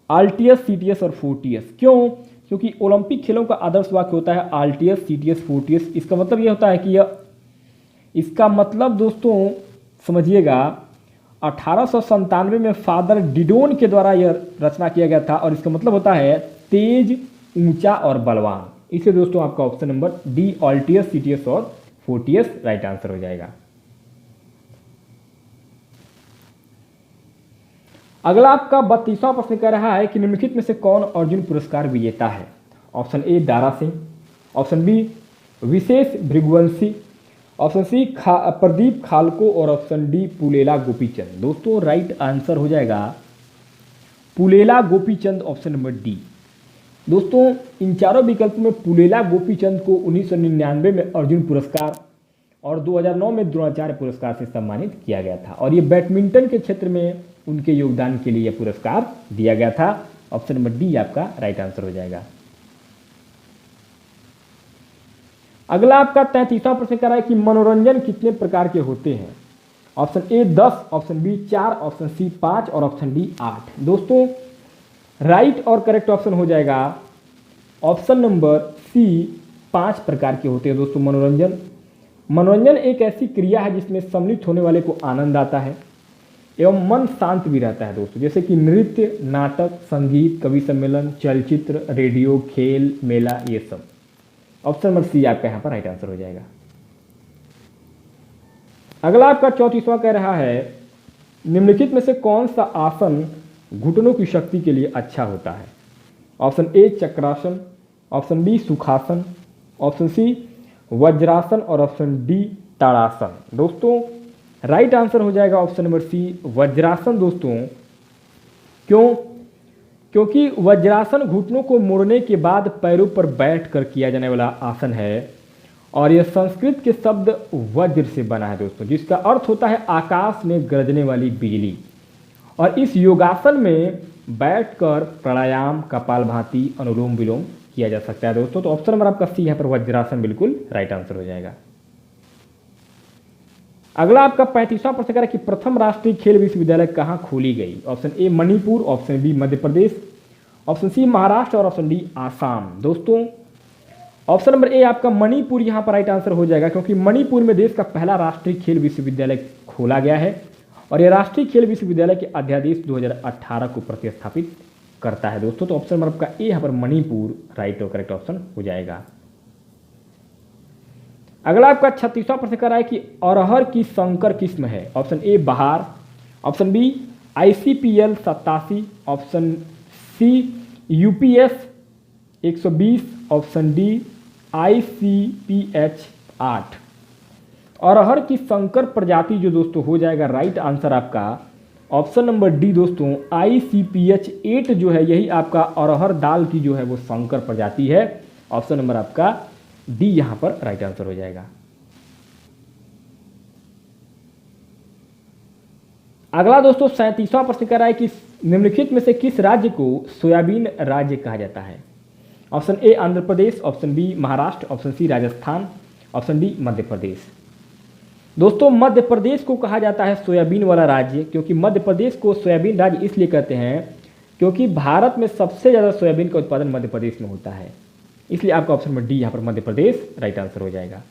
Altius Citius और फोर्टियस। क्यों? क्योंकि ओलंपिक खेलों का आदर्श वाक्य होता है आल्टियस सीटीएस फोर्टियस। इसका मतलब यह होता है कि इसका मतलब दोस्तों समझिएगा 1897 में फादर डिडोन के द्वारा यह रचना किया गया था और इसका मतलब होता है तेज, ऊंचा और बलवान। इसे दोस्तों आपका option number D Altius Citius और फोर्टियस राइट आंसर हो जाएगा। अगला आपका 32वां प्रश्न कह रहा है कि निम्नलिखित में से कौन अर्जुन पुरस्कार विजेता है? Option A Dara Singh, option B Vishesh Bhriguvanshi, option C Pradeep Xalxo और ऑप्शन डी पुलेला गोपीचंद। दोस्तों राइट आंसर हो जाएगा Pullela Gopichand option number D. दोस्तों इन चारों विकल्पों में पुलेला गोपीचंद को 1999 में अर्जुन पुरस्कार और 2009 में द्रोणाचार्य पुरस्कार से सम्मानित किया गया था और ये बैडमिंटन के क्षेत्र में उनके योगदान के लिए यह पुरस्कार दिया गया था। ऑप्शन नंबर डी आपका राइट आंसर हो जाएगा। अगला आपका 33वां प्रश्न कह रहा है कि मनोरंजन कितने प्रकार के होते हैं? Option A 10, option B 4, option C 5 और ऑप्शन डी 8। दोस्तों राइट और करेक्ट ऑप्शन हो जाएगा ऑप्शन नंबर सी 5 प्रकार के होते हैं। दोस्तों मनोरंजन एक ऐसी क्रिया है जिसमें सम्मिलित होने वाले को आनंद आता है एवं मन शांत भी रहता है दोस्तों, जैसे कि नृत्य, नाटक, संगीत, कवि सम्मेलन, चलचित्र, रेडियो, खेल, मेला, ये सब। ऑप्शन नंबर सी आपका यहाँ पर राइट आंसर हो जाएगा। अगला आपका 34वां कह रहा है निम्नलिखित में से कौन सा आसन घुटनों की शक्ति के लिए अच्छा होता है? Option A Chakrasana, option B Sukhasana, option C Vajrasana और ऑप्शन डी ताड़ासन। दोस्तों राइट आंसर हो जाएगा ऑप्शन नंबर सी वज्रासन। दोस्तों क्यों? क्योंकि वज्रासन घुटनों को मोड़ने के बाद पैरों पर बैठकर किया जाने वाला आसन है और यह संस्कृत के शब्द वज्र से बना है दोस्तों, जिसका अर्थ होता है आकाश में गरजने वाली बिजली। और इस योगासन में बैठकर प्राणायाम, कपालभाति, अनुलोम विलोम किया जा सकता है दोस्तों। तो ऑप्शन नंबर आपका सी यहाँ पर वज्रासन बिल्कुल राइट आंसर हो जाएगा। अगला आपका 35वां प्रश्न कह रहा है कि प्रथम राष्ट्रीय खेल विश्वविद्यालय कहाँ खोली गई? Option A Manipur, option B Madhya Pradesh, option C Maharashtra और ऑप्शन डी आसाम। दोस्तों ऑप्शन नंबर ए आपका मणिपुर यहाँ पर राइट आंसर हो जाएगा, क्योंकि मणिपुर में देश का पहला राष्ट्रीय खेल विश्वविद्यालय खोला गया है और यह राष्ट्रीय खेल विश्वविद्यालय के अध्यादेश 2018 को प्रतिस्थापित करता है दोस्तों। तो ऑप्शन नंबर आपका ए यहाँ पर मणिपुर राइट और करेक्ट ऑप्शन हो जाएगा। अगला आपका 36वां प्रश्न कर रहा है कि अरहर की संकर किस्म है। Option A Bahar, option B ICPL 87, option C UPS 120, option D ICPH 8। अरहर की संकर प्रजाति जो दोस्तों हो जाएगा राइट आंसर आपका ऑप्शन नंबर डी दोस्तों ICPH 8 जो है यही आपका अरहर दाल की जो है वो संकर प्रजाति है। ऑप्शन नंबर आपका डी यहां पर राइट आंसर हो जाएगा। अगला दोस्तों 37वां प्रश्न कर रहा है कि निम्नलिखित में से किस राज्य को सोयाबीन राज्य कहा जाता है। Option A Andhra Pradesh, option B Maharashtra, option C Rajasthan, option D Madhya Pradesh. दोस्तों मध्य प्रदेश को कहा जाता है सोयाबीन वाला राज्य, क्योंकि मध्य प्रदेश को सोयाबीन राज्य इसलिए कहते हैं क्योंकि भारत में सबसे ज़्यादा सोयाबीन का उत्पादन मध्य प्रदेश में होता है, इसलिए आपका ऑप्शन नंबर डी यहाँ पर मध्य प्रदेश राइट आंसर हो जाएगा।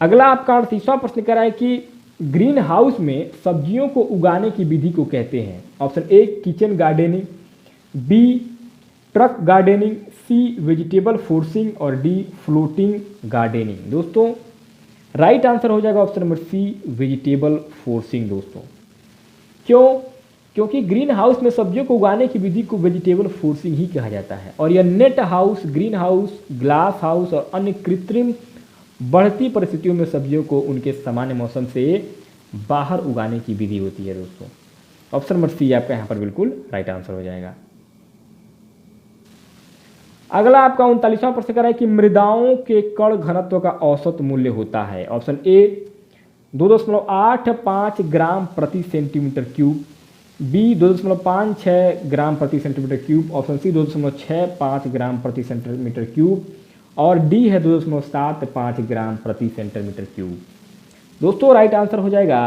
अगला आपका 38वां प्रश्न कर रहा है कि ग्रीन हाउस में सब्जियों को उगाने की विधि को कहते हैं। Option A kitchen gardening, B truck gardening, C vegetable forcing और डी फ्लोटिंग गार्डनिंग। दोस्तों राइट आंसर हो जाएगा option number C vegetable forcing दोस्तों। क्यों? क्योंकि ग्रीन हाउस में सब्जियों को उगाने की विधि को वेजिटेबल फोर्सिंग ही कहा जाता है और यह net house, green house, glass house और अन्य कृत्रिम बढ़ती परिस्थितियों में सब्जियों को उनके सामान्य मौसम से बाहर उगाने की विधि होती है दोस्तों। ऑप्शन नंबर सी आपका यहाँ पर बिल्कुल राइट आंसर हो जाएगा। अगला आपका 39वां प्रश्न कर रहा है कि मृदाओं के कण घनत्व का औसत मूल्य होता है। ऑप्शन ए 2.85 ग्राम प्रति सेंटीमीटर क्यूब, बी 2.56 ग्राम प्रति सेंटीमीटर क्यूब, ऑप्शन सी 2.65 ग्राम प्रति सेंटीमीटर क्यूब और डी है 2.75 ग्राम प्रति सेंटीमीटर क्यूब। दोस्तों राइट आंसर हो जाएगा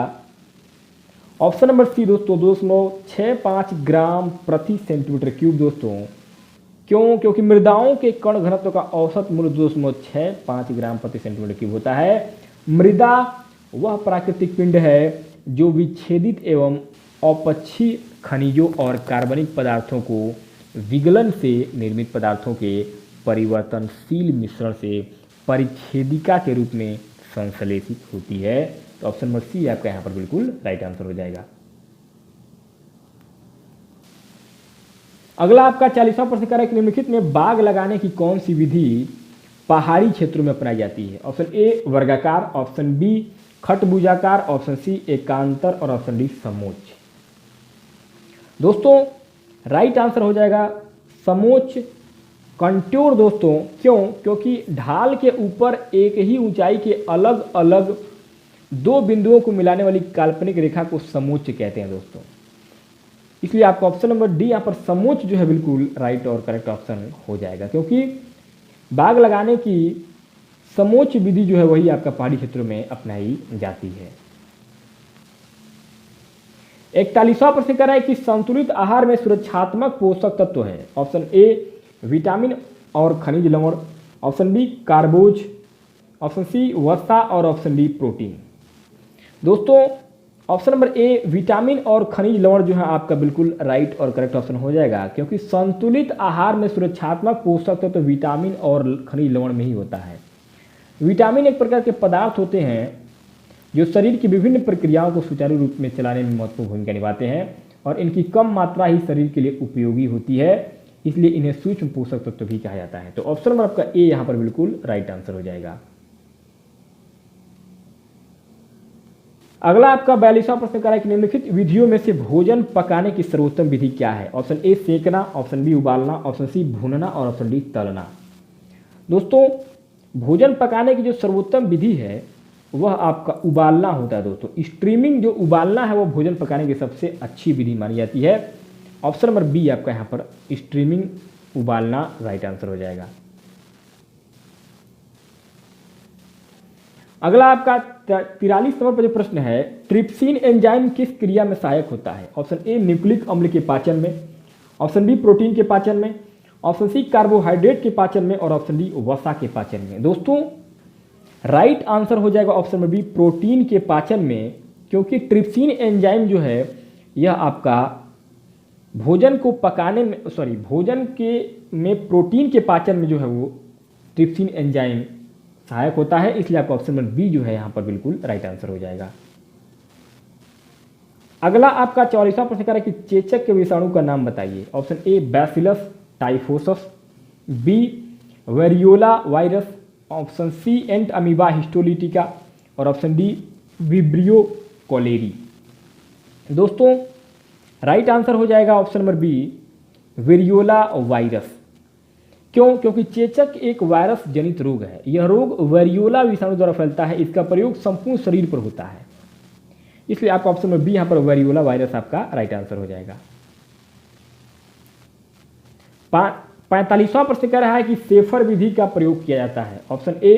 ऑप्शन नंबर सी दोस्तों 2.65 ग्राम प्रति सेंटीमीटर क्यूब दोस्तों। क्यों? क्योंकि मृदाओं के कण घनत्व का औसत मूल्य 2.65 ग्राम प्रति सेंटीमीटर क्यूब होता है। मृदा वह प्राकृतिक पिंड है जो विच्छेदित एवं अपक्षी खनिजों और कार्बनिक पदार्थों को विगलन से निर्मित पदार्थों के परिवर्तनशील मिश्रण से परिच्छेदिका के रूप में संश्लेषित होती है। तो ऑप्शन नंबर सी आपका यहाँ पर बिल्कुल राइट आंसर हो जाएगा। अगला आपका 40वां प्रश्न कर रहा है कि निम्नलिखित में बाग लगाने की कौन सी विधि पहाड़ी क्षेत्रों में अपनाई जाती है। ऑप्शन ए वर्गाकार, ऑप्शन बी खटभुजाकार, ऑप्शन सी एकांतर और ऑप्शन डी समोच्च। दोस्तों राइट आंसर हो जाएगा समोच्च कंट्योर दोस्तों। क्यों? क्योंकि ढाल के ऊपर एक ही ऊंचाई के अलग अलग दो बिंदुओं को मिलाने वाली काल्पनिक रेखा को समोच्च कहते हैं दोस्तों। इसलिए आपका ऑप्शन नंबर डी यहाँ पर समोच्च जो है बिल्कुल राइट और करेक्ट ऑप्शन हो जाएगा, क्योंकि बाग लगाने की समोच्च विधि जो है वही आपका पहाड़ी क्षेत्रों में अपनाई जाती है। 41वां प्रश्न कर रहा है कि संतुलित आहार में सुरक्षात्मक पोषक तत्व है। ऑप्शन ए विटामिन और खनिज लवण, ऑप्शन बी कार्बोज, ऑप्शन सी वसा और ऑप्शन डी प्रोटीन। दोस्तों ऑप्शन नंबर ए विटामिन और खनिज लवण जो है आपका बिल्कुल राइट और करेक्ट ऑप्शन हो जाएगा, क्योंकि संतुलित आहार में सुरक्षात्मक पोषक तत्व विटामिन और खनिज लवण में ही होता है। विटामिन एक प्रकार के पदार्थ होते हैं जो शरीर की विभिन्न प्रक्रियाओं को सुचारू रूप में चलाने में महत्वपूर्ण भूमिका निभाते हैं और इनकी कम मात्रा ही शरीर के लिए उपयोगी होती है, इसलिए इन्हें सूक्ष्म पोषक तत्व भी कहा जाता है। तो ऑप्शन नंबर आपका ए यहां पर बिल्कुल राइट आंसर हो जाएगा। अगला आपका 42वां प्रश्न कर रहा है कि निम्नलिखित विधियों में से भोजन पकाने की सर्वोत्तम विधि क्या है। ऑप्शन ए सेकना, ऑप्शन बी उबालना, ऑप्शन सी भूनना और ऑप्शन डी तलना। दोस्तों भोजन पकाने की जो सर्वोत्तम विधि है वह आपका उबालना होता है दोस्तों। स्ट्रीमिंग जो उबालना है वो भोजन पकाने की सबसे अच्छी विधि मानी जाती है। ऑप्शन नंबर बी आपका यहाँ पर स्ट्रीमिंग उबालना राइट आंसर हो जाएगा। अगला आपका 43 नंबर पर जो प्रश्न है ट्रिप्सिन एंजाइम किस क्रिया में सहायक होता है। ऑप्शन ए न्यूक्लिक अम्ल के पाचन में, ऑप्शन बी प्रोटीन के पाचन में, ऑप्शन सी कार्बोहाइड्रेट के पाचन में और ऑप्शन डी वसा के पाचन में। दोस्तों राइट आंसर हो जाएगा ऑप्शन नंबर बी प्रोटीन के पाचन में, क्योंकि ट्रिप्सिन एंजाइम जो है यह आपका भोजन को पकाने में भोजन के में प्रोटीन के पाचन में जो है वो ट्रिप्सिन एंजाइम सहायक होता है, इसलिए आपका ऑप्शन नंबर बी जो है यहाँ पर बिल्कुल राइट आंसर हो जाएगा। अगला आपका 44वां प्रश्न है कि चेचक के विषाणु का नाम बताइए। Option A bacillus typhosus, B variola virus, option C entamoeba histolytica और ऑप्शन डी विब्रियो कोलेरी। दोस्तों राइट आंसर हो जाएगा option number B variola virus. क्यों? क्योंकि चेचक एक वायरस जनित रोग है। यह रोग वेरियोला विषाणु द्वारा फैलता है। इसका प्रयोग संपूर्ण शरीर पर होता है, इसलिए आपका ऑप्शन नंबर बी यहां पर वेरियोला वायरस आपका राइट आंसर हो जाएगा। 45वां प्रश्न कह रहा है कि सेफर विधि का प्रयोग किया जाता है। ऑप्शन ए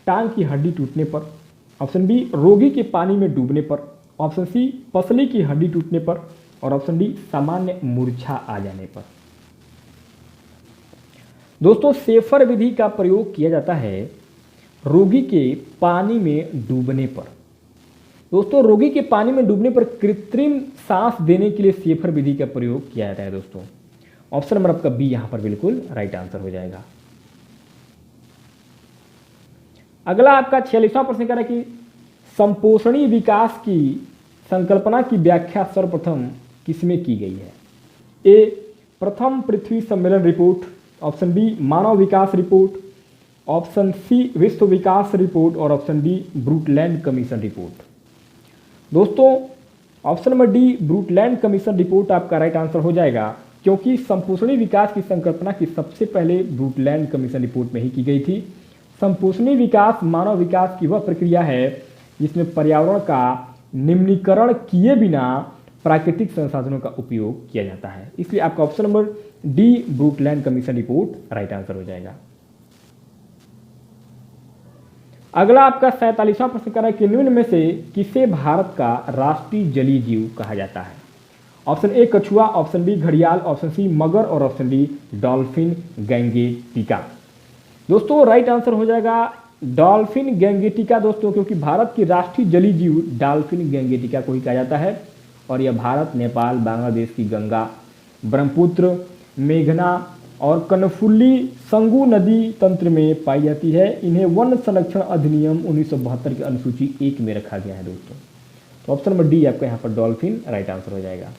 टांग की हड्डी टूटने पर, ऑप्शन बी रोगी के पानी में डूबने पर, ऑप्शन सी पसली की हड्डी टूटने पर और ऑप्शन डी सामान्य मूर्छा आ जाने पर। दोस्तों सेफर विधि का प्रयोग किया जाता है रोगी के पानी में डूबने पर। दोस्तों रोगी के पानी में डूबने पर कृत्रिम सांस देने के लिए सेफर विधि का प्रयोग किया जाता है। दोस्तों ऑप्शन नंबर आपका बी यहां पर बिल्कुल राइट आंसर हो जाएगा। अगला आपका 46वां प्रश्न कह रहा है कि संपोषणी विकास की संकल्पना की व्याख्या सर्वप्रथम किसमें की गई है। ए प्रथम पृथ्वी सम्मेलन रिपोर्ट, ऑप्शन बी मानव विकास रिपोर्ट, ऑप्शन सी विश्व विकास रिपोर्ट और option D Brundtland commission report. दोस्तों option number D Brundtland commission report आपका राइट आंसर हो जाएगा, क्योंकि संपोषणी विकास की संकल्पना की सबसे पहले ब्रूटलैंड कमीशन रिपोर्ट में ही की गई थी। संपोषणी विकास मानव विकास की वह प्रक्रिया है जिसमें पर्यावरण का निम्नीकरण किए बिना प्राकृतिक संसाधनों का उपयोग किया जाता है, इसलिए आपका option number D Brundtland commission report right answer हो जाएगा। अगला आपका 47वां प्रश्न कर रहा है कि निम्न में से किसे भारत का राष्ट्रीय जलीय जीव कहा जाता है। ऑप्शन ए कछुआ, ऑप्शन बी घड़ियाल, ऑप्शन सी मगर और ऑप्शन डी डॉल्फिन गैंगेटिका। दोस्तों राइट आंसर हो जाएगा डॉल्फिन गैंगेटिका। दोस्तों क्योंकि भारत की राष्ट्रीय जलीय जीव डॉल्फिन गैंगेटिका को ही कहा जाता है और यह भारत, नेपाल, बांग्लादेश की गंगा, ब्रह्मपुत्र, मेघना और कनफुल्ली संगू नदी तंत्र में पाई जाती है। इन्हें वन संरक्षण अधिनियम 1972 की अनुसूची 1 में रखा गया है। दोस्तों तो ऑप्शन नंबर डी आपका यहाँ पर डॉल्फिन राइट आंसर हो जाएगा।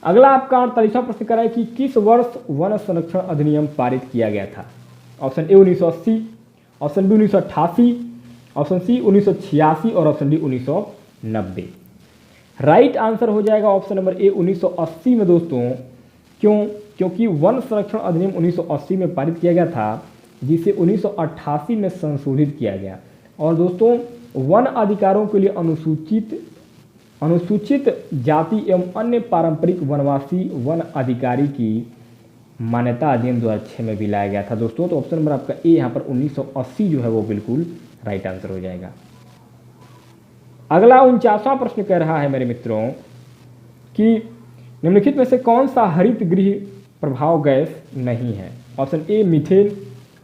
अगला आपका 48वां प्रश्न कर रहा है कि किस वर्ष वन संरक्षण अधिनियम पारित किया गया था। Option A 1980, option B 1988, option C 1986 और ऑप्शन डी 1990। राइट आंसर हो जाएगा ऑप्शन नंबर ए 1980 में। दोस्तों क्यों? क्योंकि वन संरक्षण अधिनियम 1980 में पारित किया गया था, जिसे 1988 में संशोधित किया गया। और दोस्तों वन अधिकारों के लिए अनुसूचित जाति एवं अन्य पारंपरिक वनवासी वन अधिकारी की मान्यता अधिनियम 2006 में भी लाया गया था। दोस्तों तो ऑप्शन नंबर आपका ए यहाँ पर 1980 जो है वो बिल्कुल राइट आंसर हो जाएगा। अगला 49वां प्रश्न कह रहा है मेरे मित्रों कि निम्नलिखित में से कौन सा हरित गृह प्रभाव गैस नहीं है। Option A methane,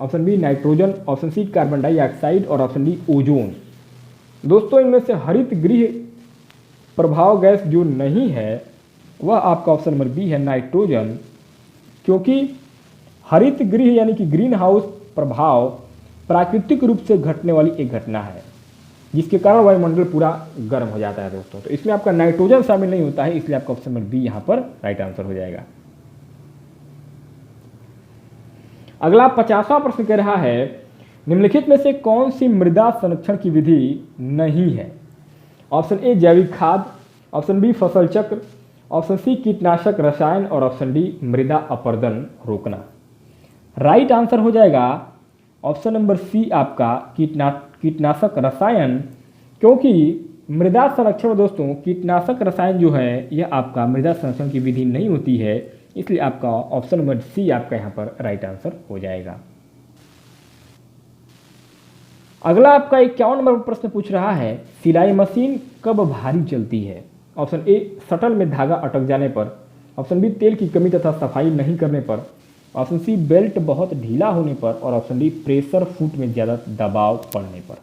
option B nitrogen, option C carbon dioxide और ऑप्शन डी ओजोन। दोस्तों इनमें से हरित गृह प्रभाव गैस जो नहीं है वह आपका ऑप्शन नंबर बी है नाइट्रोजन, क्योंकि हरित गृह यानी कि ग्रीन हाउस प्रभाव प्राकृतिक रूप से घटने वाली एक घटना है जिसके कारण वायुमंडल पूरा गर्म हो जाता है। दोस्तों तो इसमें आपका नाइट्रोजन शामिल नहीं होता है, इसलिए आपका ऑप्शन नंबर बी यहां पर राइट आंसर हो जाएगा। अगला 50वां प्रश्न कह रहा है निम्नलिखित में से कौन सी मृदा संरक्षण की विधि नहीं है। ऑप्शन ए जैविक खाद, ऑप्शन बी फसल चक्र, ऑप्शन सी कीटनाशक रसायन और ऑप्शन डी मृदा अपरदन रोकना। राइट आंसर हो जाएगा ऑप्शन नंबर सी आपका कीटनाशक रसायन, क्योंकि मृदा संरक्षण में दोस्तों कीटनाशक रसायन जो है यह आपका मृदा संरक्षण की विधि नहीं होती है, इसलिए आपका ऑप्शन नंबर सी आपका यहाँ पर राइट आंसर हो जाएगा। अगला आपका 51 नंबर प्रश्न पूछ रहा है सिलाई मशीन कब भारी चलती है। ऑप्शन ए शटल में धागा अटक जाने पर, ऑप्शन बी तेल की कमी तथा सफाई नहीं करने पर, ऑप्शन सी बेल्ट बहुत ढीला होने पर, और ऑप्शन डी प्रेशर फुट में ज़्यादा दबाव पड़ने पर।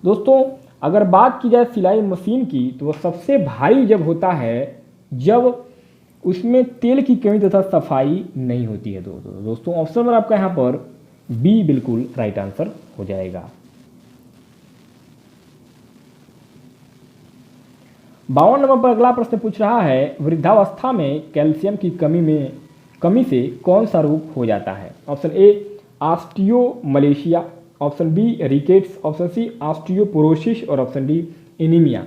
दोस्तों अगर बात की जाए सिलाई मशीन की तो वह सबसे भारी जब होता है जब उसमें तेल की कमी तथा सफाई नहीं होती है। दोस्तों ऑप्शन नंबर आपका यहाँ पर बी बिल्कुल राइट आंसर हो जाएगा। 52 नंबर पर अगला प्रश्न पूछ रहा है, वृद्धावस्था में कैल्शियम की कमी से कौन सा रोग हो जाता है। Option A osteomalacia, option B rickets, option C osteoporosis और ऑप्शन डी एनीमिया।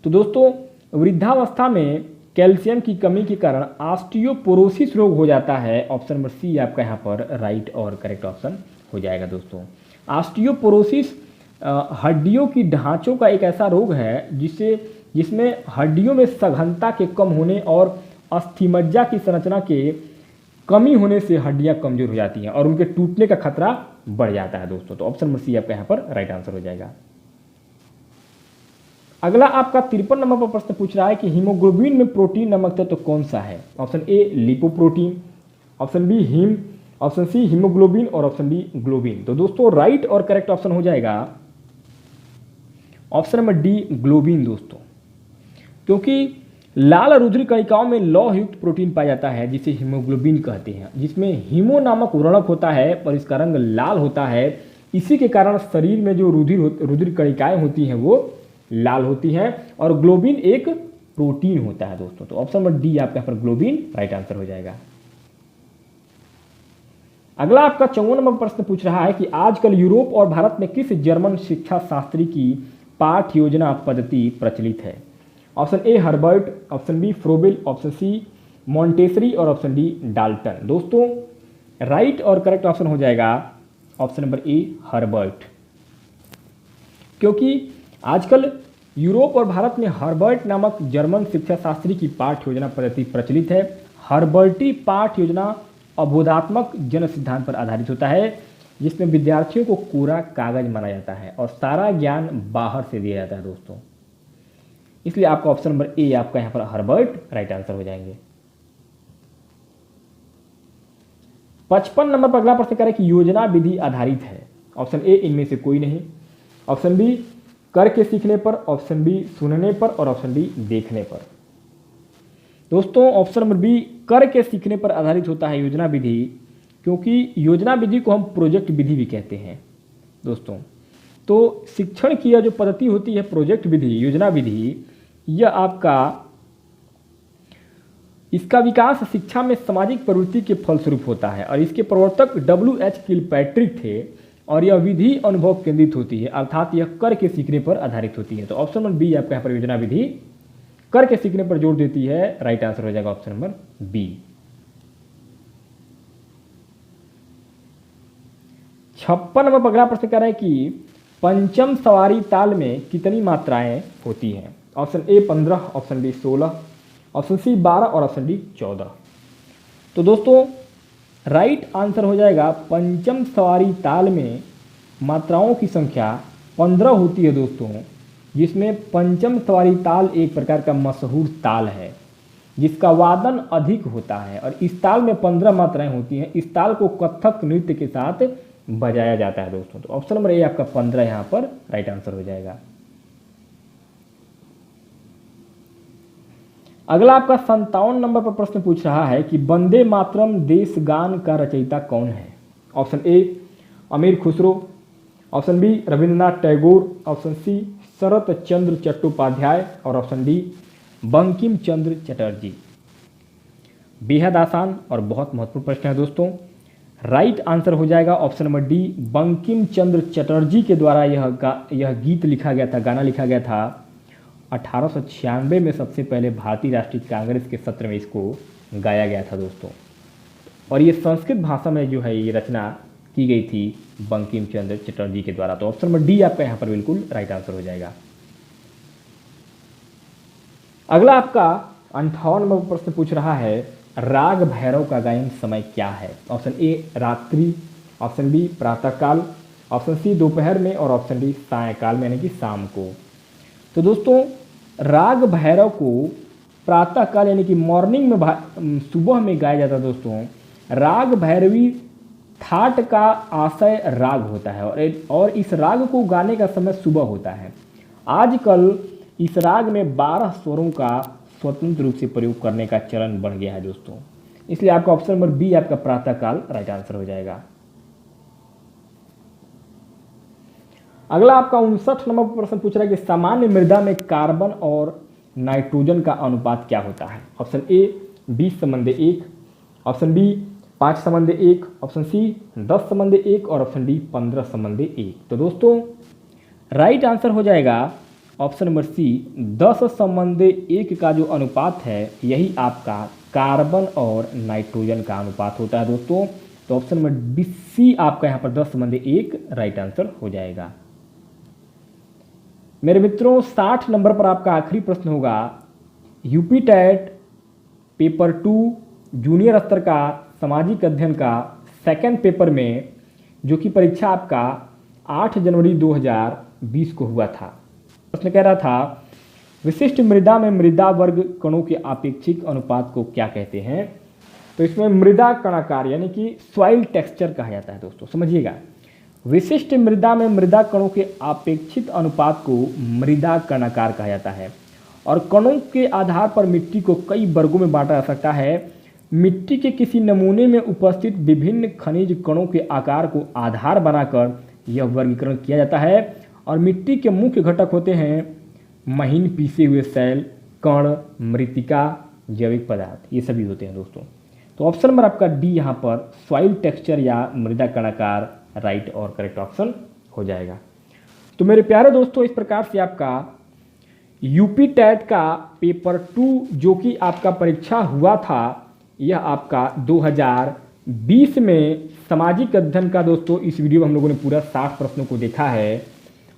तो दोस्तों वृद्धावस्था में कैल्शियम की कमी के कारण ऑस्टियोपोरोसिस रोग हो जाता है। ऑप्शन नंबर सी आपका यहाँ पर राइट और करेक्ट ऑप्शन हो जाएगा। दोस्तों ऑस्टियोपोरोसिस हड्डियों की ढांचों का एक ऐसा रोग है जिसमें हड्डियों में सघनता के कम होने और अस्थिमज्जा की संरचना के कमी होने से हड्डियां कमजोर हो जाती हैं और उनके टूटने का खतरा बढ़ जाता है। दोस्तों तो ऑप्शन नंबर सी आपका यहाँ पर राइट आंसर हो जाएगा। अगला आपका 53 नंबर पर प्रश्न पूछ रहा है कि हीमोग्लोबिन में प्रोटीन नामक तत्व तो कौन सा है। Option A lipoprotein, option B haem, option C haemoglobin और ऑप्शन डी ग्लोबिन। तो दोस्तों राइट और करेक्ट ऑप्शन हो जाएगा ऑप्शन नंबर डी ग्लोबिन। दोस्तों क्योंकि लाल रुधिर कणिकाओं में लौह युक्त प्रोटीन पाया जाता है जिसे हीमोग्लोबिन कहते हैं, जिसमें हीमो नामक वर्णक होता है और इसका रंग लाल होता है। इसी के कारण शरीर में जो रुधिर कणिकाएं होती हैं वो लाल होती हैं और ग्लोबिन एक प्रोटीन होता है। दोस्तों तो ऑप्शन नंबर डी आपका पर ग्लोबिन राइट आंसर हो जाएगा। अगला आपका 54 नंबर प्रश्न पूछ रहा है कि आजकल यूरोप और भारत में किस जर्मन शिक्षा शास्त्री की पाठ्य योजना पद्धति प्रचलित है। Option A Herbert, option B Froebel, option C Montessori और ऑप्शन डी डाल्टन। दोस्तों राइट और करेक्ट ऑप्शन हो जाएगा ऑप्शन नंबर ए हर्बर्ट, क्योंकि आजकल यूरोप और भारत में हर्बर्ट नामक जर्मन शिक्षा शास्त्री की पाठ्य योजना पद्धति प्रचलित है। हर्बर्टी पाठ्य योजना अबोधात्मक जन सिद्धांत पर आधारित होता है जिसमें विद्यार्थियों को कोरा कागज माना जाता है और सारा ज्ञान बाहर से दिया जाता है। दोस्तों इसलिए आपका ऑप्शन नंबर ए आपका यहाँ पर हर्बर्ट राइट आंसर हो जाएंगे। 55 नंबर पर अगला प्रश्न करें कि योजना विधि आधारित है। ऑप्शन ए इनमें से कोई नहीं, ऑप्शन बी करके सीखने पर, ऑप्शन बी सुनने पर और ऑप्शन डी देखने पर। दोस्तों ऑप्शन नंबर बी करके सीखने पर आधारित होता है योजना विधि, क्योंकि योजना विधि को हम प्रोजेक्ट विधि भी कहते हैं। दोस्तों तो शिक्षण की यह जो पद्धति होती है प्रोजेक्ट विधि, योजना विधि, यह आपका इसका विकास शिक्षा में सामाजिक प्रवृत्ति के फलस्वरूप होता है और इसके प्रवर्तक W.H. किलपैट्रिक थे और यह विधि अनुभव केंद्रित होती है, अर्थात यह करके सीखने पर आधारित होती है। तो ऑप्शन नंबर बी आपका यहाँ पर योजना विधि करके सीखने पर जोर देती है, राइट आंसर हो जाएगा ऑप्शन नंबर बी। 56 नंबर पर अगला प्रश्न कर रहा है कि पंचम सवारी ताल में कितनी मात्राएं होती हैं। Option A 15, option B 16, option C 12 और ऑप्शन डी 14। तो दोस्तों राइट आंसर हो जाएगा पंचम सवारी ताल में मात्राओं की संख्या 15 होती है। दोस्तों जिसमें पंचम सवारी ताल एक प्रकार का मशहूर ताल है जिसका वादन अधिक होता है और इस ताल में 15 मात्राएं होती हैं। इस ताल को कथक नृत्य के साथ बजाया जाता है। दोस्तों तो ऑप्शन नंबर ए आपका 15 यहाँ पर राइट आंसर हो जाएगा। अगला आपका 57 नंबर पर प्रश्न पूछ रहा है कि वंदे मातरम देश गान का रचयिता कौन है। Option A Amir Khusro, option B Rabindranath Tagore, option C Sarat Chandra Chattopadhyay और ऑप्शन डी बंकिम चंद्र चटर्जी। बेहद आसान और बहुत महत्वपूर्ण प्रश्न है। दोस्तों राइट आंसर हो जाएगा option number D Bankim Chandra Chatterjee के द्वारा यह गीत लिखा गया था, गाना लिखा गया था। 1896 में सबसे पहले भारतीय राष्ट्रीय कांग्रेस के सत्र में इसको गाया गया था। दोस्तों और ये संस्कृत भाषा में जो है ये रचना की गई थी बंकिम चंद्र चटर्जी के द्वारा। तो ऑप्शन नंबर डी आपका यहाँ पर बिल्कुल राइट आंसर हो जाएगा। अगला आपका 58 नंबर प्रश्न पूछ रहा है राग भैरव का गायन समय क्या है। ऑप्शन ए रात्रि, ऑप्शन बी प्रातःकाल, ऑप्शन सी दोपहर में और ऑप्शन डी सायंकाल में यानी कि शाम को। तो दोस्तों राग भैरव को प्रातः काल यानी कि मॉर्निंग में सुबह में गाया जाता है दोस्तों। राग भैरवी थाट का आशय राग होता है और इस राग को गाने का समय सुबह होता है। आजकल इस राग में 12 स्वरों का स्वतंत्र रूप से प्रयोग करने का चलन बढ़ गया है दोस्तों, इसलिए आपका ऑप्शन नंबर बी आपका प्रातः काल राइट आंसर हो जाएगा। अगला आपका 59 नंबर प्रश्न पूछ रहा है कि सामान्य मृदा में कार्बन और नाइट्रोजन का अनुपात क्या होता है। Option A 20:1, option B 5:1, option C 10:1 और ऑप्शन डी 15:1। तो दोस्तों राइट आंसर हो जाएगा ऑप्शन नंबर सी 10:1 का जो अनुपात है यही आपका कार्बन और नाइट्रोजन का अनुपात होता है दोस्तों। तो ऑप्शन नंबर बी सी आपका यहाँ पर 10:1 राइट आंसर हो जाएगा। मेरे मित्रों 60 नंबर पर आपका आखिरी प्रश्न होगा। यूपी टेट पेपर 2 जूनियर स्तर का सामाजिक अध्ययन का सेकंड पेपर में जो कि परीक्षा आपका 8 जनवरी 2020 को हुआ था। प्रश्न कह रहा था विशिष्ट मृदा में मृदा वर्ग कणों के आपेक्षिक अनुपात को क्या कहते हैं। तो इसमें मृदा कणाकार यानी कि सॉइल टेक्सचर कहा जाता है दोस्तों, समझिएगा। विशिष्ट मृदा में मृदा कणों के अपेक्षित अनुपात को मृदा कणाकार कहा जाता है और कणों के आधार पर मिट्टी को कई वर्गों में बांटा जा सकता है। मिट्टी के किसी नमूने में उपस्थित विभिन्न खनिज कणों के आकार को आधार बनाकर यह वर्गीकरण किया जाता है और मिट्टी के मुख्य घटक होते हैं महीन पीसे हुए सैल, कण, मृतिका, जैविक पदार्थ, ये सभी होते हैं दोस्तों। तो ऑप्शन नंबर आपका डी यहाँ पर सॉइल टेक्सचर या मृदा कणाकार राइट और करेक्ट ऑप्शन हो जाएगा। तो मेरे प्यारे दोस्तों इस प्रकार से आपका यूपी टेट का पेपर 2 जो कि आपका परीक्षा हुआ था यह आपका 2020 में सामाजिक अध्ययन का दोस्तों इस वीडियो में हम लोगों ने पूरा 60 प्रश्नों को देखा है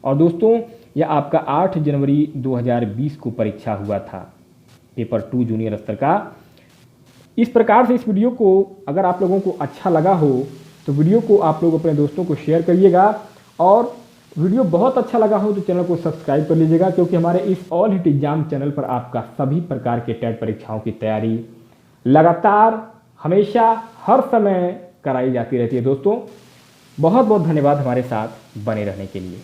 और दोस्तों यह आपका 8 जनवरी 2020 को परीक्षा हुआ था पेपर 2 जूनियर स्तर का। इस प्रकार से इस वीडियो को अगर आप लोगों को अच्छा लगा हो तो वीडियो को आप लोग अपने दोस्तों को शेयर करिएगा और वीडियो बहुत अच्छा लगा हो तो चैनल को सब्सक्राइब कर लीजिएगा, क्योंकि हमारे इस ऑल हिट एग्जाम चैनल पर आपका सभी प्रकार के टेट परीक्षाओं की तैयारी लगातार हमेशा हर समय कराई जाती रहती है दोस्तों। बहुत बहुत धन्यवाद हमारे साथ बने रहने के लिए।